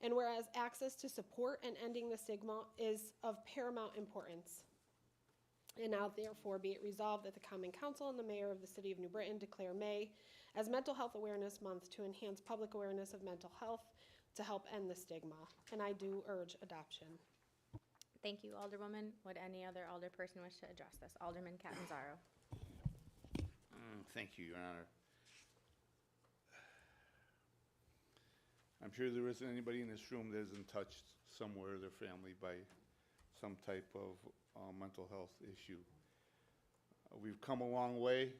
And whereas access to support and ending the stigma is of paramount importance. And now therefore be it resolved that the Common Council and the Mayor of the City of New Britain declare May as Mental Health Awareness Month to enhance public awareness of mental health to help end the stigma. And I do urge adoption. Thank you, Alderwoman. Would any other alderperson wish to address this? Alderman Catanzaro. Thank you, Your Honor. I'm sure there isn't anybody in this room that isn't touched somewhere, their family, by some type of mental health issue. We've come a long way,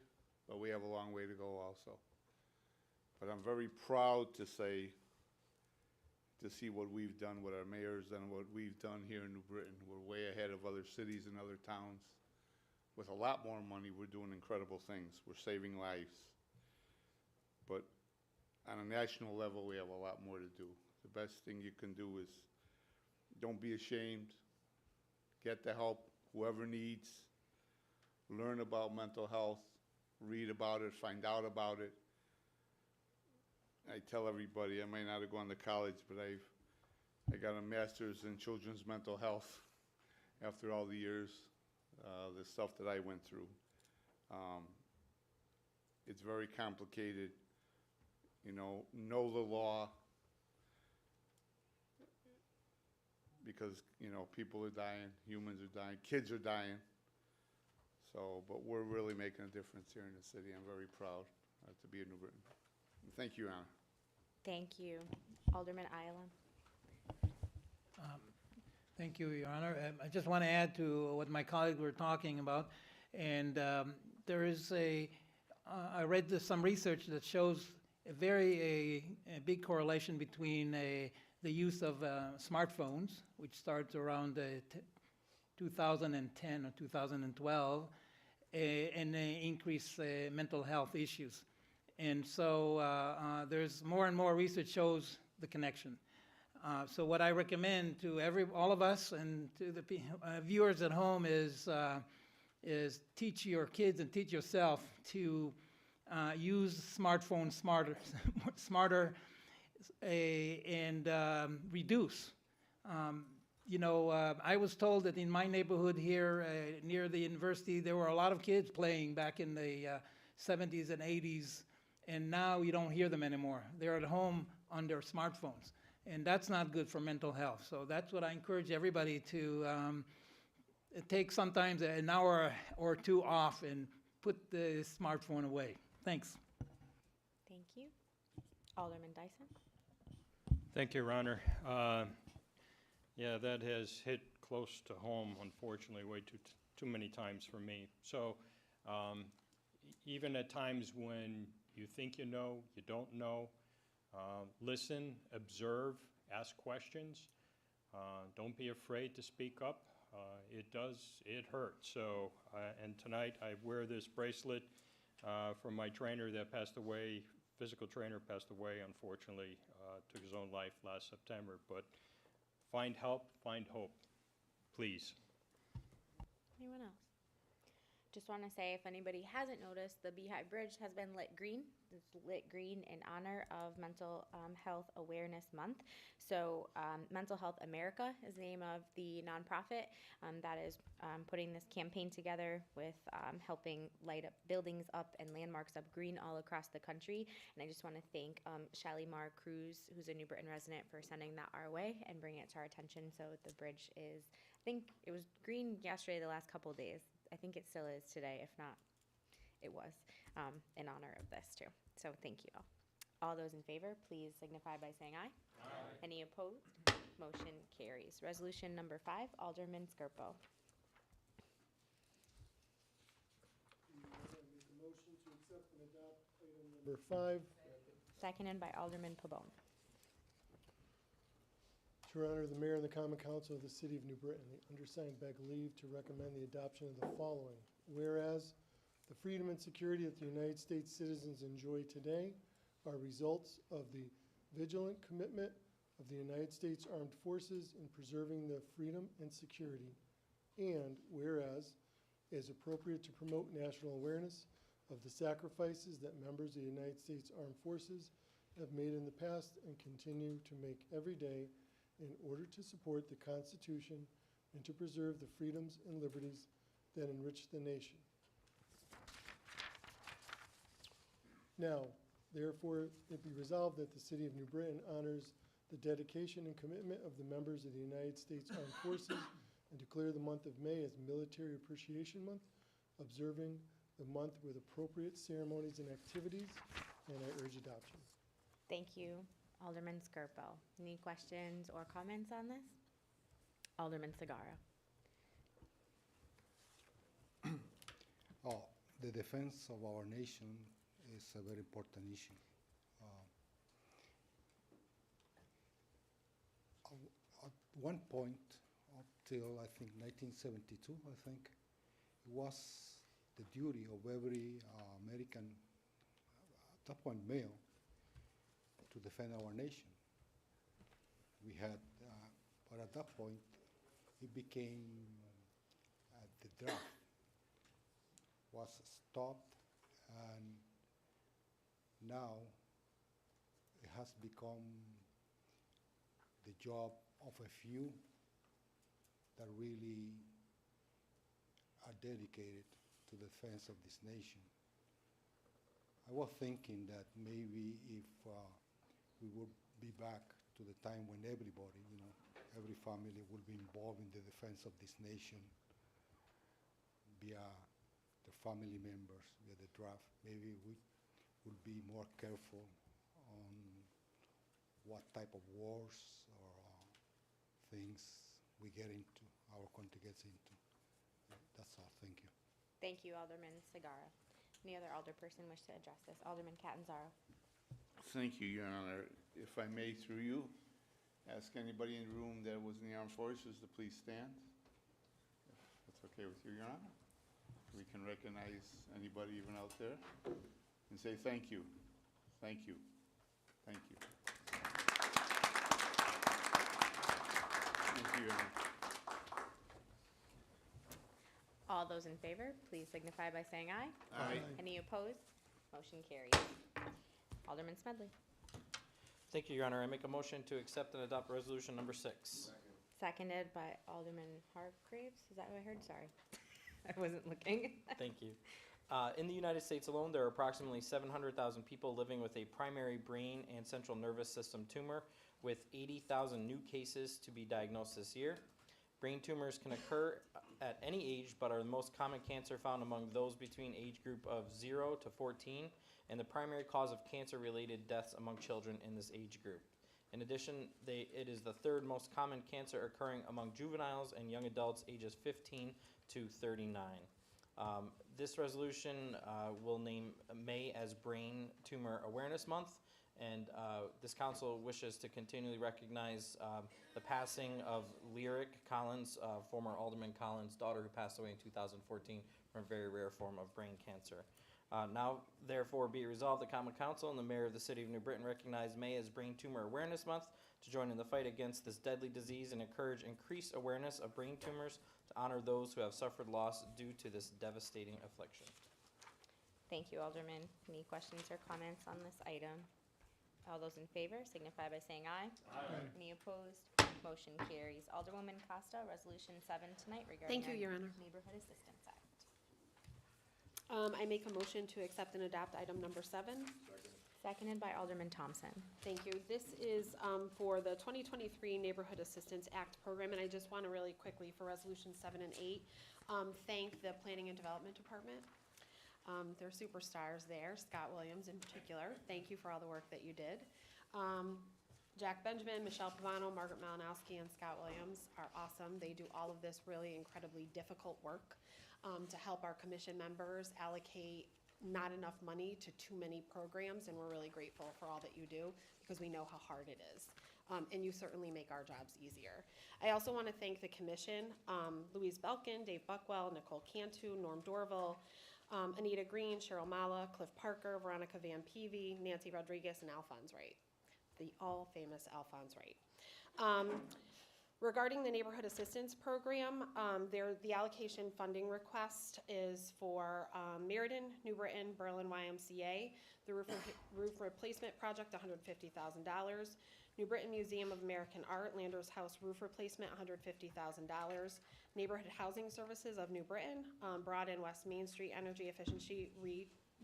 but we have a long way to go also. But I'm very proud to see what we've done, what our mayor's done, what we've done here in New Britain. We're way ahead of other cities and other towns. With a lot more money, we're doing incredible things. We're saving lives. But on a national level, we have a lot more to do. The best thing you can do is don't be ashamed. Get the help whoever needs. Learn about mental health. Read about it. Find out about it. I tell everybody, I may not have gone to college, but I got a master's in children's mental health after all the years, the stuff that I went through. It's very complicated. You know the law, because, people are dying, humans are dying, kids are dying. So, but we're really making a difference here in the city. I'm very proud to be in New Britain. Thank you, Your Honor. Thank you. Alderman Ayala. Thank you, Your Honor. I just want to add to what my colleagues were talking about. And there is I read some research that shows a big correlation between the use of smartphones, which starts around 2010 or 2012, and increased mental health issues. And so there's more and more research shows the connection. So what I recommend to all of us and to the viewers at home is teach your kids and teach yourself to use smartphones smarter and reduce. I was told that in my neighborhood here near the university, there were a lot of kids playing back in the 70s and 80s, and now you don't hear them anymore. They're at home on their smartphones, and that's not good for mental health. So that's what I encourage everybody to take sometimes an hour or two off and put the smartphone away. Thanks. Thank you. Alderman Dyson. Thank you, Your Honor. Yeah, that has hit close to home, unfortunately, way too many times for me. So even at times when you think you know, you don't know, listen, observe, ask questions. Don't be afraid to speak up. It hurts. So, and tonight I wear this bracelet from my trainer that passed away, physical trainer passed away, unfortunately, took his own life last September. But find help, find hope, please. Anyone else? just want to say, if anybody hasn't noticed, the Beehive Bridge has been lit green. It's lit green in honor of Mental Health Awareness Month. So Mental Health America is the name of the nonprofit that is putting this campaign together with helping light up buildings up and landmarks up green all across the country. And I just want to thank Shalimar Cruz, who's a New Britain resident, for sending that our way and bringing it to our attention. So the bridge is, I think it was green yesterday, the last couple of days. I think it still is today. If not, it was in honor of this too. So thank you all. All those in favor, please signify by saying aye. Aye. Any opposed? Motion carries. Resolution number 5, Alderman Skirpo. Make a motion to accept and adopt item number 5. Seconded by Alderman Pabon. To honor the mayor and the common council of the city of New Britain, the undersigned beg leave to recommend the adoption of the following. Whereas the freedom and security that the United States citizens enjoy today are results of the vigilant commitment of the United States Armed Forces in preserving the freedom and security. And whereas it is appropriate to promote national awareness of the sacrifices that members of the United States Armed Forces have made in the past and continue to make every day in order to support the Constitution and to preserve the freedoms and liberties that enrich the nation. Now, therefore, it be resolved that the city of New Britain honors the dedication and commitment of the members of the United States Armed Forces and declare the month of May as Military Appreciation Month, observing the month with appropriate ceremonies and activities, and I urge adoption. Thank you, Alderman Skirpo. Any questions or comments on this? Alderman Segarra. The defense of our nation is a very important issue. At one point, up till I think 1972, I think, it was the duty of every American, at that point male, to defend our nation. We had, but at that point, it became the draft was stopped, and now it has become the job of a few that really are dedicated to the defense of this nation. I was thinking that maybe if we would be back to the time when everybody, every family will be involved in the defense of this nation via the family members, via the draft, maybe we will be more careful on what type of wars or things we get into, our country gets into. That's all. Thank you. Thank you, Alderman Segarra. Any other alderperson wish to address this? Alderman Catanzaro. Thank you, Your Honor. If I may, through you, ask anybody in the room that was in the armed forces to please stand. If that's okay with you, Your Honor. We can recognize anybody even out there and say thank you, thank you, thank you. Thank you, Your Honor. All those in favor, please signify by saying aye. Aye. Any opposed? Motion carries. Alderman Smedley. Thank you, Your Honor. I make a motion to accept and adopt resolution number 6. Seconded by Alderman Hargreaves. Is that what I heard? Sorry. I wasn't looking. Thank you. In the United States alone, there are approximately 700,000 people living with a primary brain and central nervous system tumor, with 80,000 new cases to be diagnosed this year. Brain tumors can occur at any age, but are the most common cancer found among those between age group of 0 to 14, and the primary cause of cancer-related deaths among children in this age group. In addition, it is the third most common cancer occurring among juveniles and young adults ages 15 to 39. This resolution will name May as Brain Tumor Awareness Month, and this council wishes to continually recognize the passing of Lyric Collins, former Alderman Collins' daughter, who passed away in 2014 from a very rare form of brain cancer. Now, therefore, be it resolved, the Common Council and the Mayor of the City of New Britain recognize May as Brain Tumor Awareness Month to join in the fight against this deadly disease and encourage increased awareness of brain tumors to honor those who have suffered loss due to this devastating affliction. Thank you, Alderman. Any questions or comments on this item? All those in favor signify by saying aye. Aye. Any opposed? Motion carries. Alderwoman Costa, Resolution 7 tonight regarding Thank you, our Your Honor. Neighborhood Assistance Act. I make a motion to accept and adopt item number 7. Seconded by Alderman Thompson. Thank you. This is for the 2023 Neighborhood Assistance Act program, and I just want to really quickly, for Resolution 7 and 8, thank the Planning and Development Department. They're superstars there, Scott Williams in particular. Thank you for all the work that you did. Jack Benjamin, Michelle Pavano, Margaret Malinowski, and Scott Williams are awesome. They do all of this really incredibly difficult work to help our commission members allocate not enough money to too many programs, and we're really grateful for all that you do because we know how hard it is. And you certainly make our jobs easier. I also want to thank the commission, Louise Belkin, Dave Buckwell, Nicole Cantu, Norm Dorville, Anita Green, Cheryl Mala, Cliff Parker, Veronica Van Peavy, Nancy Rodriguez, and Alphonse Wright. The all-famous Alphonse Wright. Regarding the Neighborhood Assistance Program, the allocation funding request is for Meriden, New Britain, Berlin YMCA, the roof replacement project, $150,000. New Britain Museum of American Art, Landers House roof replacement, $150,000. Neighborhood Housing Services of New Britain, Broad and West Main Street Energy Efficiency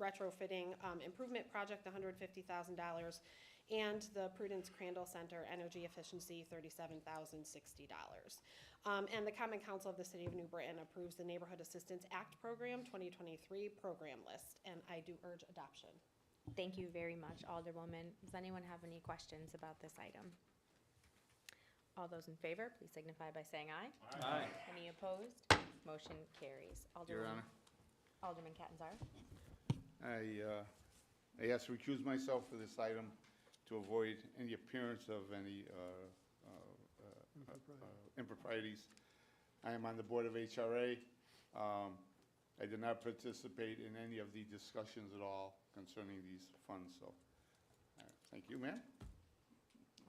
retrofitting improvement project, $150,000. And the Prudence Crandall Center Energy Efficiency, $37,060. And the Common Council of the City of New Britain approves the Neighborhood Assistance Act Program 2023 program list, and I do urge adoption. Thank you very much, Alderwoman. Does anyone have any questions about this item? All those in favor, please signify by saying aye. Aye. Any opposed? Motion carries. Your Honor, Alderman Catanzaro. I ask to recuse myself for this item to avoid any appearance of any improprieties. I am on the board of HRA. I did not participate in any of the discussions at all concerning these funds, so thank you, ma'am.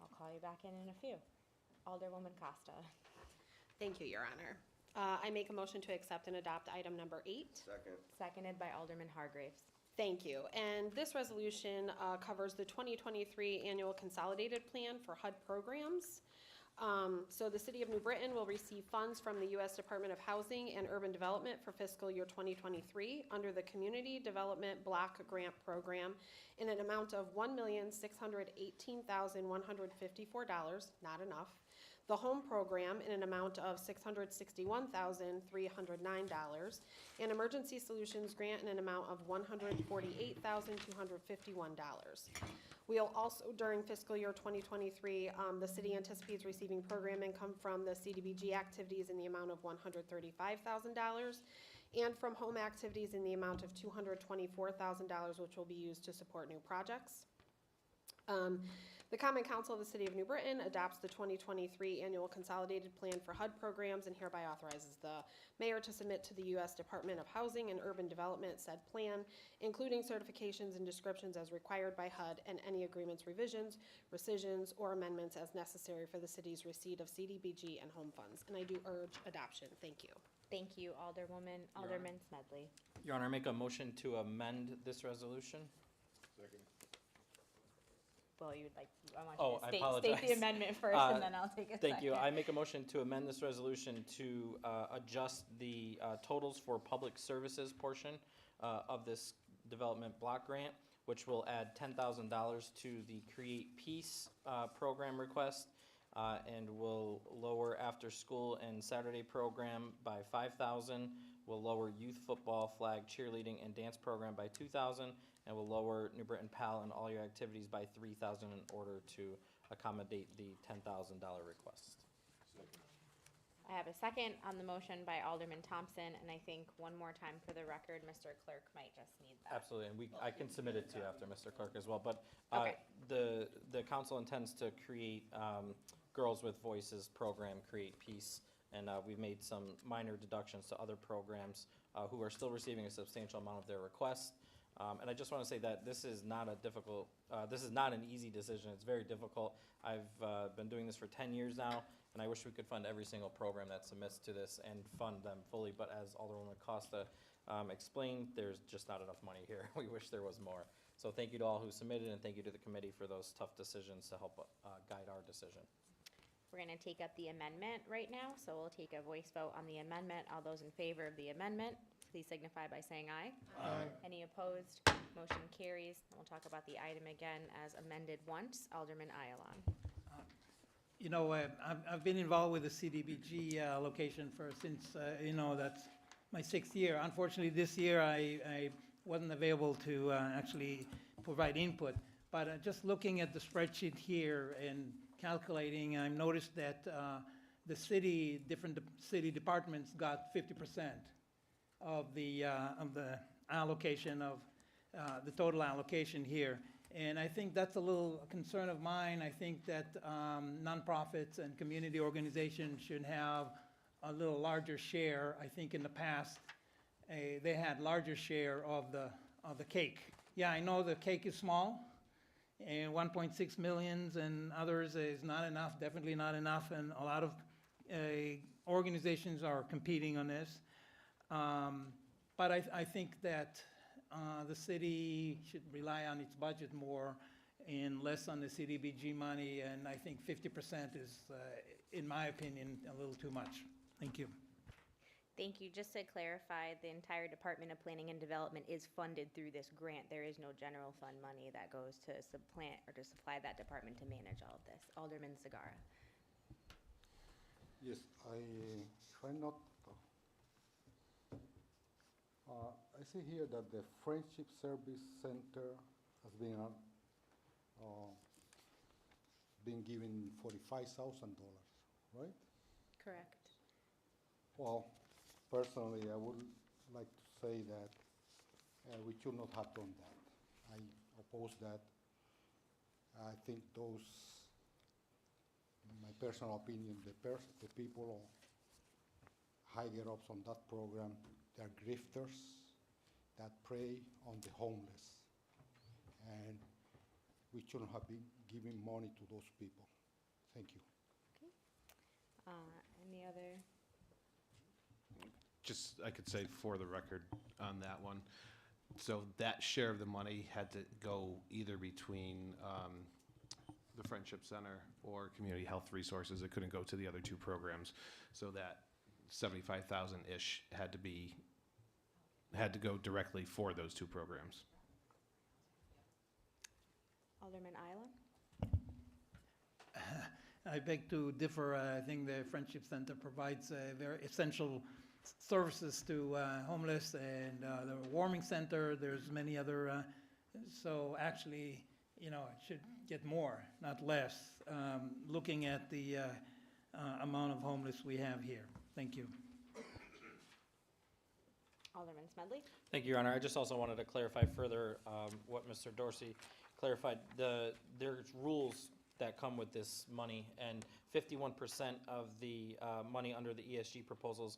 I'll call you back in a few. Alderwoman Costa. Thank you, Your Honor. I make a motion to accept and adopt item number 8. Second. Seconded by Alderman Hargraves. Thank you. And this resolution covers the 2023 Annual Consolidated Plan for HUD programs. So the City of New Britain will receive funds from the U.S. Department of Housing and Urban Development for fiscal year 2023 under the Community Development Block Grant Program in an amount of $1,618,154, not enough. The Home Program in an amount of $661,309, and Emergency Solutions Grant in an amount of $148,251. We'll also, during fiscal year 2023, the city anticipates receiving program income from the CDBG activities in the amount of $135,000, and from home activities in the amount of $224,000, which will be used to support new projects. The Common Council of the City of New Britain adopts the 2023 Annual Consolidated Plan for HUD programs and hereby authorizes the mayor to submit to the U.S. Department of Housing and Urban Development said plan, including certifications and descriptions as required by HUD and any agreements, revisions, rescissions, or amendments as necessary for the city's receipt of CDBG and home funds. And I do urge adoption. Thank you. Thank you, Alderwoman. Alderman Smedley. Your Honor, I make a motion to amend this resolution. Second. Well, you would like, I want Oh, you I to apologize. state the amendment first, and then I'll take a second. Thank you. I make a motion to amend this resolution to adjust the totals for public services portion of this development block grant, which will add $10,000 to the Create Peace program request, and will lower after-school and Saturday program by $5,000. Will lower youth football, flag, cheerleading, and dance program by $2,000, and will lower New Britain PAL and all your activities by $3,000 in order to accommodate the $10,000 request. I have a second on the motion by Alderman Thompson, and I think one more time for the record, Mr. Clerk might just need that. Absolutely, and I can submit it to you after, Mr. Clerk, as well. But Okay. the council intends to create Girls with Voices program, Create Peace, and we've made some minor deductions to other programs who are still receiving a substantial amount of their request. And I just want to say that this is not a difficult, this is not an easy decision. It's very difficult. I've been doing this for 10 years now, and I wish we could fund every single program that submits to this and fund them fully. But as Alderwoman Costa explained, there's just not enough money here. We wish there was more. So thank you to all who submitted, and thank you to the committee for those tough decisions to help guide our decision. We're going to take up the amendment right now, so we'll take a voice vote on the amendment. All those in favor of the amendment, please signify by saying aye. Aye. Any opposed? Motion carries. We'll talk about the item again as amended once. Alderman Ayalon. You know, I've been involved with the CDBG location since, that's my 6th year. Unfortunately, this year I wasn't available to actually provide input. But just looking at the spreadsheet here and calculating, I noticed that the different city departments got 50% of the allocation of the total allocation here. And I think that's a little concern of mine. I think that nonprofits and community organizations should have a little larger share. I think in the past, they had larger share of the cake. Yeah, I know the cake is small, and 1.6 million and others is not enough, definitely not enough, and a lot of organizations are competing on this. But I think that the city should rely on its budget more and less on the CDBG money, and I think 50% is, in my opinion, a little too much. Thank you. Thank you. Just to clarify, the entire Department of Planning and Development is funded through this grant. There is no general fund money that goes to supplant or to supply that department to manage all of this. Alderman Segarra. Yes, I try not. I see here that the Friendship Service Center has been given $45,000, right? Correct. Well, personally, I would like to say that we should not have done that. I oppose that. I think those, in my personal opinion, the people higher ups on that program, they're grifters that prey on the homeless. And we shouldn't have been giving money to those people. Thank you. Okay. Any other? Just, I could say for the record on that one, so that share of the money had to go either between the Friendship Center or Community Health Resources. It couldn't go to the other two programs. So that 75,000-ish had to go directly for those two programs. Alderman Ayala? I beg to differ. I think the Friendship Center provides very essential services to homeless, and the warming center, there's many other, so actually, it should get more, not less, looking at the amount of homeless we have here. Thank you. Alderman Smedley? Thank you, Your Honor. I just also wanted to clarify further what Mr. Dorsey clarified. There's rules that come with this money, and 51% of the money under the ESG proposals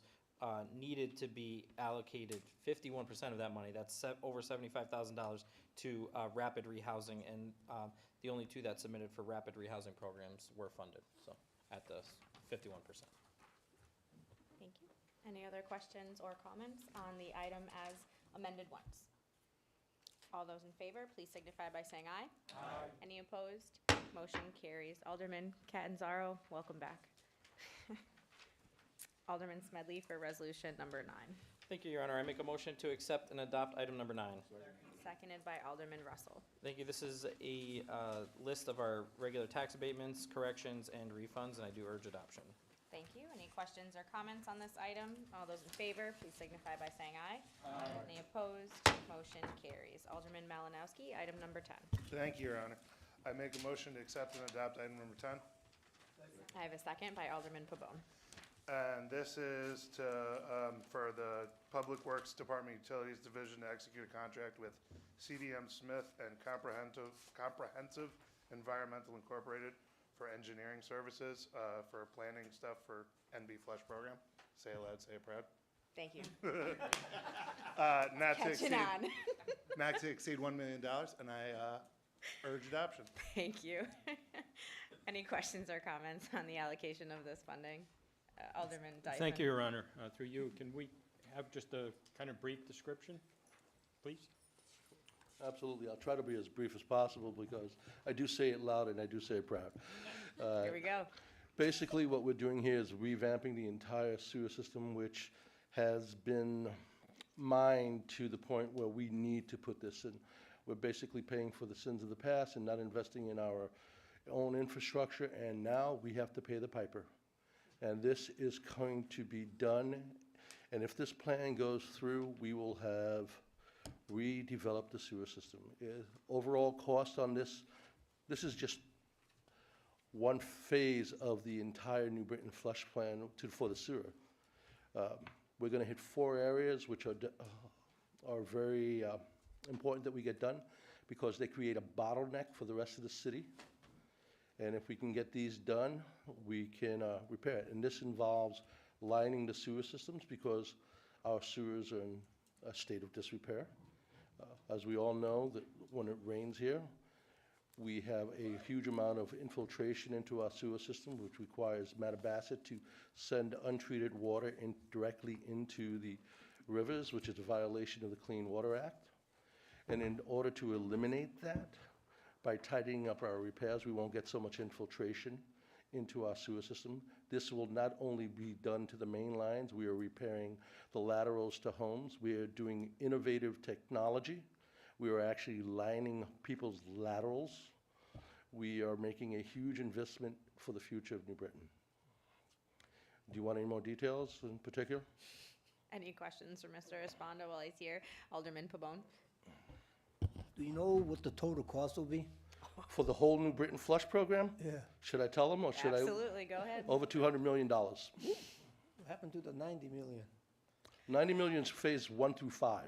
needed to be allocated, 51% of that money, that's over $75,000 to rapid rehousing, and the only two that submitted for rapid rehousing programs were funded, so at the 51%. Thank you. Any other questions or comments on the item as amended once? All those in favor, please signify by saying aye. Aye. Any opposed? Motion carries. Alderman Catanzaro, welcome back. Alderman Smedley for resolution number 9. Thank you, Your Honor. I make a motion to accept and adopt item number 9. Seconded by Alderman Russell. Thank you. This is a list of our regular tax abatements, corrections, and refunds, and I do urge adoption. Thank you. Any questions or comments on this item? All those in favor, please signify by saying aye. Aye. Any opposed? Motion carries. Alderman Malinowski, item number 10. Thank you, Your Honor. I make a motion to accept and adopt item number 10. I have a second by Alderman Pabon. And this is to, for the Public Works Department Utilities Division to execute a contract with CDM Smith and Comprehensive Environmental Incorporated for engineering services, for planning stuff for NB Flush program. Say it loud, say it proud. Thank you. Not to Catching exceed, on. not to exceed $1 million, and I urge adoption. Thank you. Any questions or comments on the allocation of this funding? Alderman Dyson. Thank you, Your Honor. Through you, can we have just a kind of brief description, please? Absolutely. I'll try to be as brief as possible because I do say it loud and I do say it proud. Here we go. Basically, what we're doing here is revamping the entire sewer system, which has been mined to the point where we need to put this in. We're basically paying for the sins of the past and not investing in our own infrastructure, and now we have to pay the piper. And this is going to be done, and if this plan goes through, we will have redeveloped the sewer system. Overall cost on this is just one phase of the entire New Britain flush plan for the sewer. We're going to hit 4 areas which are very important that we get done because they create a bottleneck for the rest of the city. And if we can get these done, we can repair it. And this involves lining the sewer systems because our sewers are in a state of disrepair. As we all know, that when it rains here, we have a huge amount of infiltration into our sewer system, which requires Mattabesset to send untreated water directly into the rivers, which is a violation of the Clean Water Act. And in order to eliminate that, by tightening up our repairs, we won't get so much infiltration into our sewer system. This will not only be done to the main lines, we are repairing the laterals to homes. We are doing innovative technology. We are actually lining people's laterals. We are making a huge investment for the future of New Britain. Do you want any more details in particular? Any questions for Mr. Esponda while he's here? Alderman Pabon. Do you know what the total cost will be? For the whole New Britain Flush program? Yeah. Should I tell them or should Absolutely, go ahead. Over $200 million. What happened to the 90 million? 90 million is phase 1 through 5.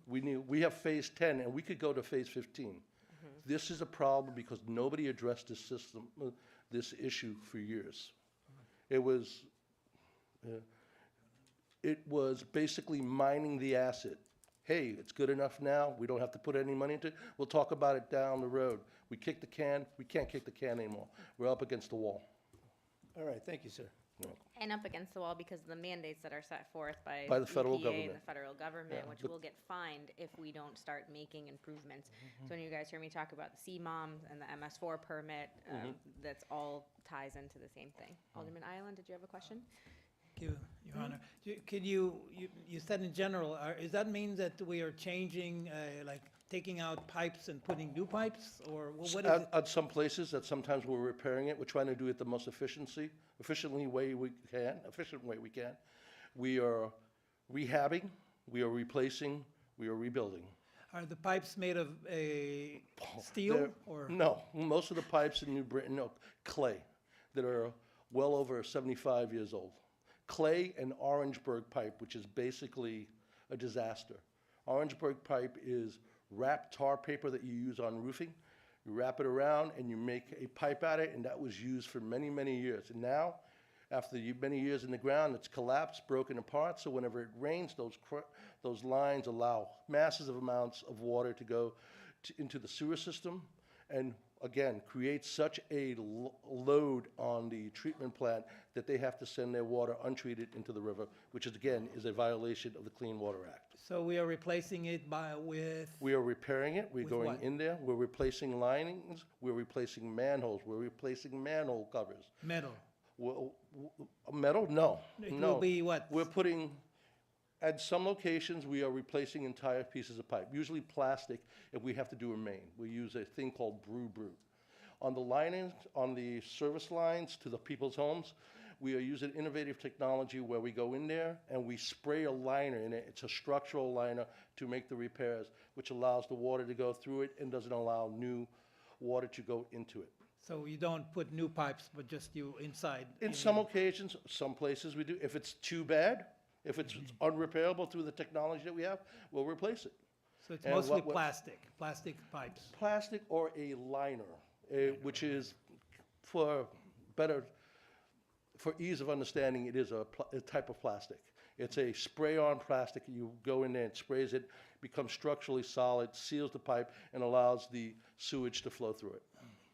We have phase 10 and we could go to phase 15. This is a problem because nobody addressed this system, this issue for years. It was basically mining the asset. Hey, it's good enough now. We don't have to put any money into it. We'll talk about it down the road. We kick the can. We can't kick the can anymore. We're up against the wall. All right, thank you, sir. And up against the wall because of the mandates that are set forth by the federal EPA government. and the federal government, Yeah, which but- will get fined if we don't start making improvements. So when you guys hear me talk about the CMOM and the MS4 permit, that's all ties into the same thing. Alderman Island, did you have a question? Thank you, Your Honor. Can you said in general, does that mean that we are changing, like taking out pipes and putting new pipes, or what is it? At some places, that sometimes we're repairing it. We're trying to do it the most efficient way we can. We are rehabbing, we are replacing, we are rebuilding. Are the pipes made of steel or? No, most of the pipes in New Britain are clay that are well over 75 years old. Clay and Orangeburg pipe, which is basically a disaster. Orangeburg pipe is wrapped tar paper that you use on roofing. You wrap it around and you make a pipe out of it, and that was used for many, many years. And now, after many years in the ground, it's collapsed, broken apart, so whenever it rains, those lines allow massive amounts of water to go into the sewer system, and again, create such a load on the treatment plant that they have to send their water untreated into the river, which is, again, is a violation of the Clean Water Act. So we are replacing it with? We are repairing it. We're With going what? in there. We're replacing linings. We're replacing manholes. We're replacing manhole covers. Metal? Well, metal? No. It no. will be what? We're putting, at some locations, we are replacing entire pieces of pipe, usually plastic if we have to do a main. We use a thing called brew. On the linings, on the service lines to the people's homes, we are using innovative technology where we go in there and we spray a liner in it. It's a structural liner to make the repairs, which allows the water to go through it and doesn't allow new water to go into it. So you don't put new pipes, but just you inside? In some occasions, some places we do. If it's too bad, if it's unrepairable through the technology that we have, we'll replace it. So it's And mostly what- plastic pipes? Plastic or a liner, which is for ease of understanding, it is a type of plastic. It's a spray-on plastic. You go in there and sprays it, becomes structurally solid, seals the pipe, and allows the sewage to flow through it.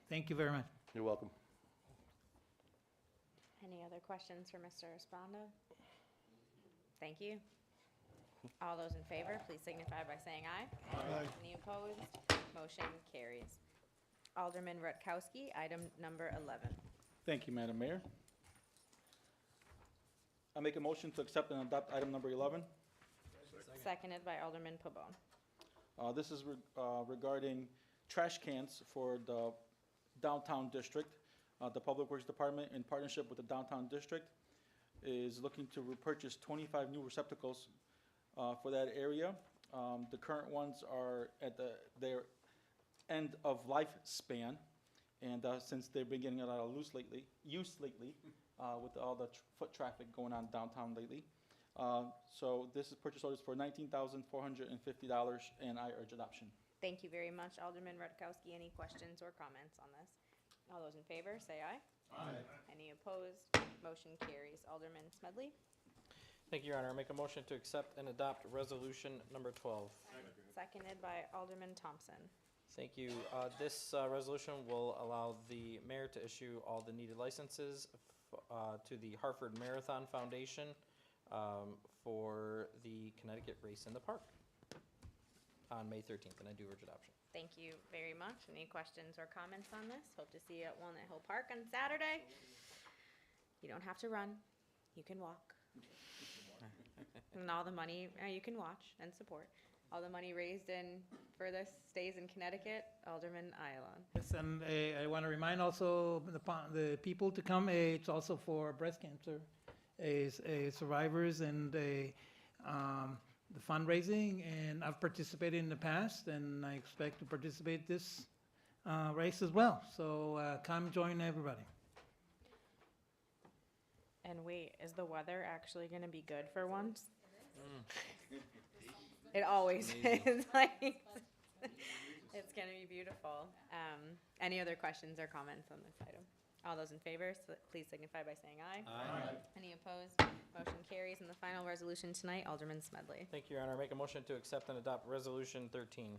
Thank you very much. You're welcome. Any other questions for Mr. Esponda? Thank you. All those in favor, please signify by saying aye. Aye. Any opposed? Motion carries. Alderman Rutkowski, item number 11. Thank you, Madam Mayor. I make a motion to accept and adopt item number 11. Seconded by Alderman Pabon. This is regarding trash cans for the downtown district. The Public Works Department, in partnership with the downtown district, is looking to repurchase 25 new receptacles for that area. The current ones are at their end of lifespan, and since they've been getting a lot of use lately, with all the foot traffic going on downtown lately. So this is purchase orders for $19,450, and I urge adoption. Thank you very much, Alderman Rutkowski. Any questions or comments on this? All those in favor, say aye. Aye. Any opposed? Motion carries. Alderman Smedley? Thank you, Your Honor. I make a motion to accept and adopt resolution number 12. Seconded by Alderman Thompson. Thank you. This resolution will allow the mayor to issue all the needed licenses to the Hartford Marathon Foundation for the Connecticut Race in the Park on May 13th, and I do urge adoption. Thank you very much. Any questions or comments on this? Hope to see you at Walnut Hill Park on Saturday. You don't have to run. You can walk. And all the money, you can watch and support. All the money raised for this stays in Connecticut. Alderman Ayalon. Yes, and I want to remind also the people to come. It's also for breast cancer survivors and the fundraising. And I've participated in the past, and I expect to participate this race as well. So come join everybody. And wait, is the weather actually going to be good for once? It always is. Like, it's going to be beautiful. Any other questions or comments on this item? All those in favor, please signify by saying aye. Aye. Any opposed? Motion carries. And the final resolution tonight, Alderman Smedley. Thank you, Your Honor. I make a motion to accept and adopt resolution 13.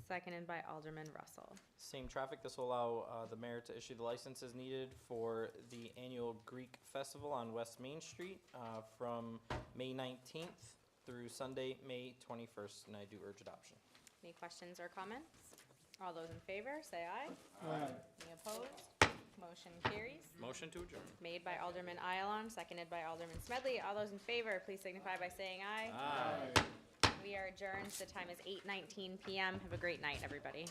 Seconded by Alderman Russell. Same traffic. This will allow the mayor to issue the licenses needed for the annual Greek Festival on West Main Street from May 19th through Sunday, May 21st, and I do urge adoption. Any questions or comments? All those in favor, say aye. Aye. Any opposed? Motion carries. Motion to adjourn. Made by Alderman Ayalon, seconded by Alderman Smedley. All those in favor, please signify by saying aye. Aye. We are adjourned. The time is 8:19 p.m. Have a great night, everybody.